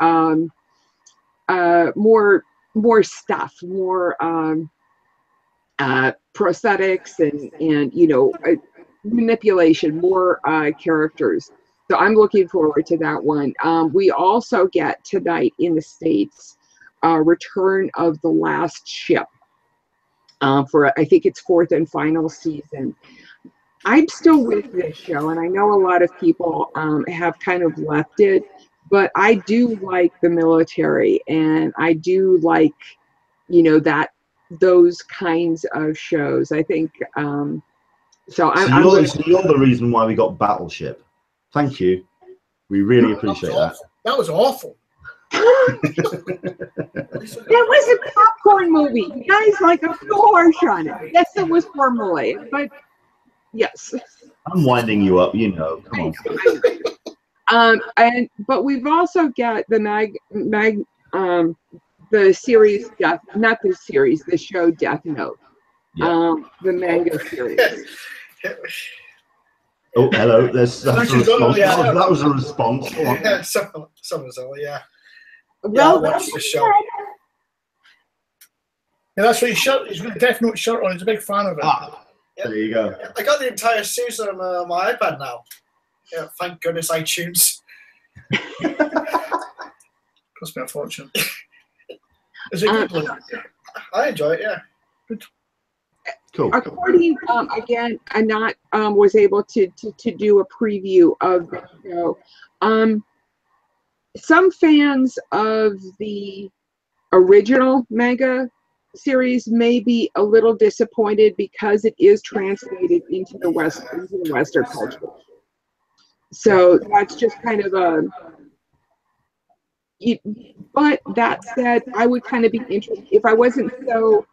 stuff, more prosthetics and manipulation, more characters. So I'm looking forward to that one. We also get tonight in the States Return of the Last Ship for, I think it's 4th and final season. I'm still with this show, and I know a lot of people have kind of left it, but I do like the military, and I do like, those kinds of shows. I think so. You're the reason why we got Battleship. Thank you. We really appreciate that. That was awful. It was a popcorn movie. You guys, like, a harsh on it. Yes, it was formulaic, but yes. I'm winding you up, you know. Come on. But we've also got the the series the show Death Note. Yeah. The manga series. Oh, hello. That was a response. Yeah, someone's over, yeah. Well, yeah, watch the show. Yeah, that's what he's got a Death Note shirt on. He's a big fan of it. There you go. I got the entire series on my iPad now. Yeah, thank goodness iTunes. Cost me a fortune. Is it good? I enjoy it, yeah. Good. Cool. According, again, Anat was able to do a preview of the show. Some fans of the original manga series may be a little disappointed because it is translated into the Western culture. So that's just kind of but that said, I would kind of be interested if I wasn't so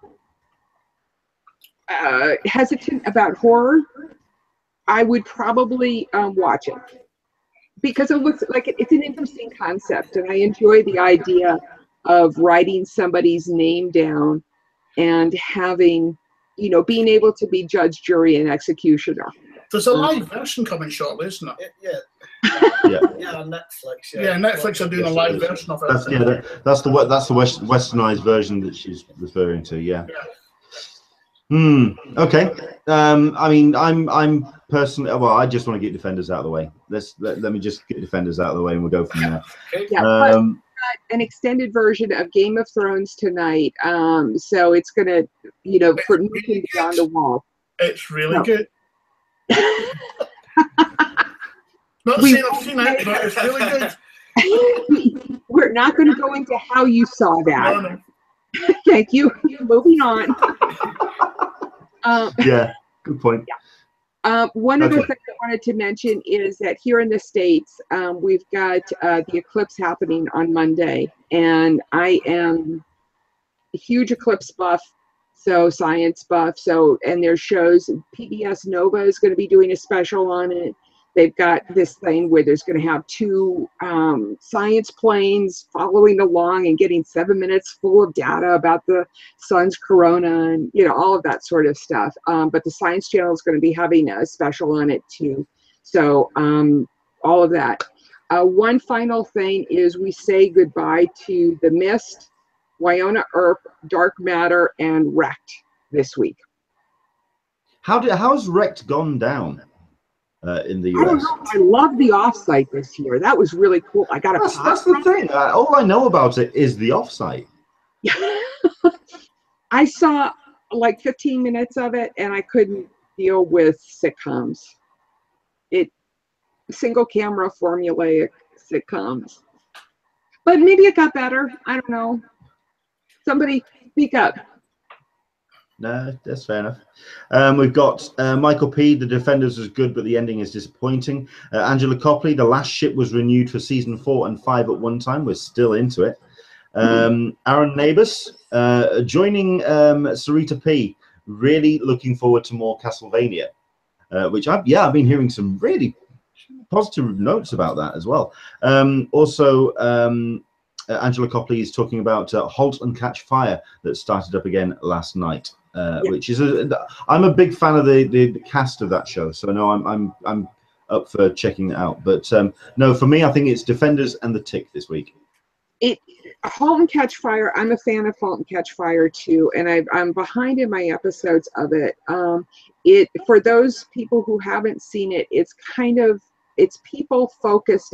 hesitant about horror. I would probably watch it because it looks like it's an interesting concept, and I enjoy the idea of writing somebody's name down and having, being able to be judge, jury, and executioner. There's a live version coming shortly, isn't it? Yeah. Yeah, on Netflix. Yeah, Netflix are doing a live version of it. That's the westernized version that she's referring to. Yeah. Okay. I mean, I'm personally. Well, I just want to get Defenders out of the way. Let me just get Defenders out of the way, and we'll go from there. Yeah. But an extended version of Game of Thrones tonight. So it's gonna, put me beyond the wall. It's really good. Not saying I've seen it, but it's really good. We're not going to go into how you saw that. No. Thank you. Moving on. Yeah, good point. Yeah. One other thing I wanted to mention is that here in the States, we've got the eclipse happening on Monday, and I am a huge eclipse buff. So science buff. And there's shows. PBS Nova is going to be doing a special on it. They've got this thing where there's going to have two science planes following along and getting 7 minutes full of data about the sun's corona and all of that sort of stuff. But the Science Channel is going to be having a special on it too. So all of that. One final thing is we say goodbye to The Mist, Wynonna Earp, Dark Matter, and Wrecked this week. How's Wrecked gone down in the US? I don't know. I love the offsite this year. That was really cool. I got that's the thing. All I know about it is the offsite. I saw like 15 minutes of it, and I couldn't deal with sitcoms. Single camera formulaic sitcoms. But maybe it got better. I don't know. Somebody speak up. No, that's fair enough. We've got Michael P. The Defenders was good, but the ending is disappointing. Angela Copley, The Last Ship was renewed for season 4 and 5 at one time. We're still into it. Aaron Neighbours joining Sarita P. Really looking forward to more Castlevania, which I've been hearing some really positive notes about that as well. Also, Angela Copley is talking about Halt and Catch Fire that started up again last night, which is I'm a big fan of the cast of that show, so no, I'm up for checking it out. But no, for me, I think it's Defenders and The Tick this week. Halt and Catch Fire. I'm a fan of Halt and Catch Fire too, and I'm behind in my episodes of it. For those people who haven't seen it, it's people focused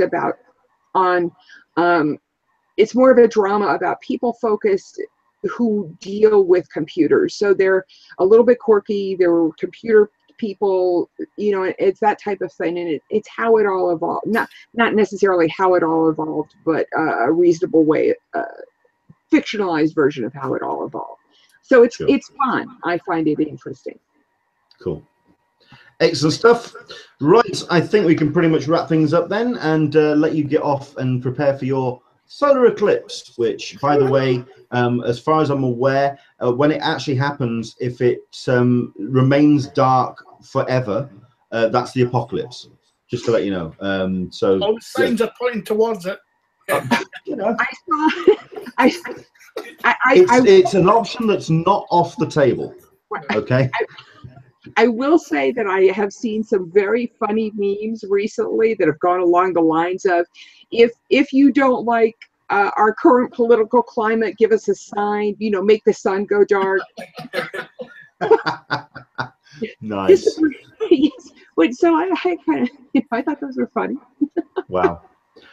on. It's more of a drama about people focused who deal with computers. So they're a little bit quirky. They're computer people, it's that type of thing. And it's how it all evolved. Not necessarily how it all evolved, but a reasonable way, fictionalized version of how it all evolved. So it's fun. I find it interesting. Cool. Excellent stuff. Right, I think we can pretty much wrap things up then and let you get off and prepare for your solar eclipse, which, by the way, as far as I'm aware, when it actually happens, if it remains dark forever, that's the apocalypse. Just to let you know. So all the signs are pointing towards it. you know, it's an option that's not off the table. Okay. I will say that I have seen some very funny memes recently that have gone along the lines of, if you don't like our current political climate, give us a sign, you know, make the sun go dark. Nice. Yes. So I kind of, I thought those were funny. Wow.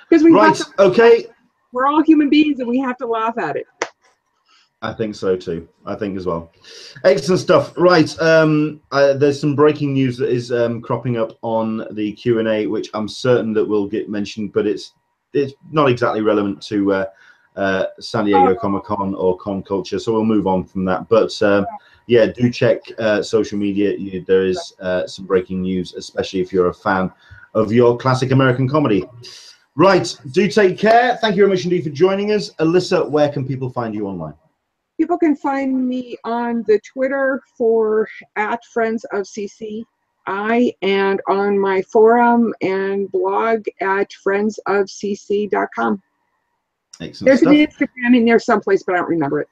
Because okay. We're all human beings and we have to laugh at it. I think so too. I think as well. Excellent stuff. Right. There's some breaking news that is cropping up on the Q&A, which I'm certain that will get mentioned, but it's not exactly relevant to San Diego Comic-Con or con culture, so we'll move on from that. But yeah, do check social media. There is some breaking news, especially if you're a fan of your classic American comedy. Right. Do take care. Thank you very much indeed for joining us. Alyssa, where can people find you online? People can find me on the Twitter for @FriendsOfCCI and on my forum and blog at friendsofcc.com. Excellent There's stuff. an Instagram in there someplace, but I don't remember it.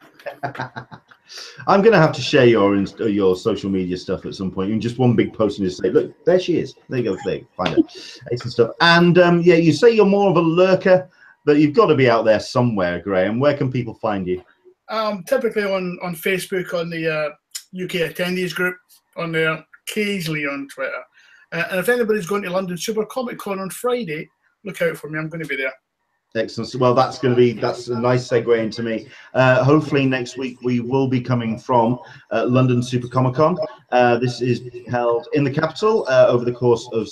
I'm going to have to share your social media stuff at some point. In just one big post and just say, look, there she is. There you go. There, find her. Excellent stuff. And yeah, you say you're more of a lurker, but you've got to be out there somewhere, Graham. Where can people find you? Typically on Facebook, on the UK attendees group, on there, occasionally on Twitter. And if anybody's going to London Super Comic-Con on Friday, look out for me. I'm going to be there. Excellent. Well, that's a nice segue into me. Hopefully next week we will be coming from London Super Comic-Con. This is held in the capital over the course of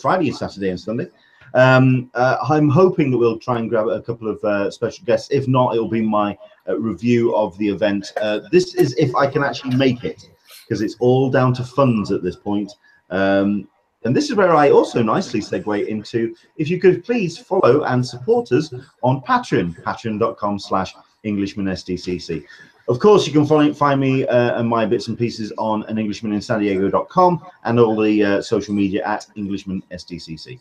Friday, Saturday, and Sunday. I'm hoping that we'll try and grab a couple of special guests. If not, it'll be my review of the event. This is if I can actually make it, because it's all down to funds at this point. And this is where I also nicely segue into, if you could please follow and support us on Patreon, patreon.com/EnglishmanSDCC. Of course, you can find me and my bits and pieces on AnEnglishmanInSanDiego.com and all the social media at EnglishmanSDCC.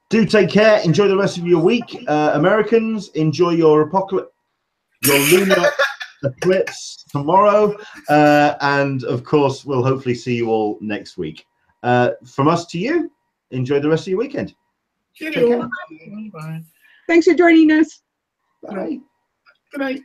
Do take care. Enjoy the rest of your week. Americans, enjoy your lunar eclipse tomorrow. And of course, we'll hopefully see you all next week. From us to you, enjoy the rest of your weekend. Cheerio. Bye. Thanks for joining us. Bye. Good night.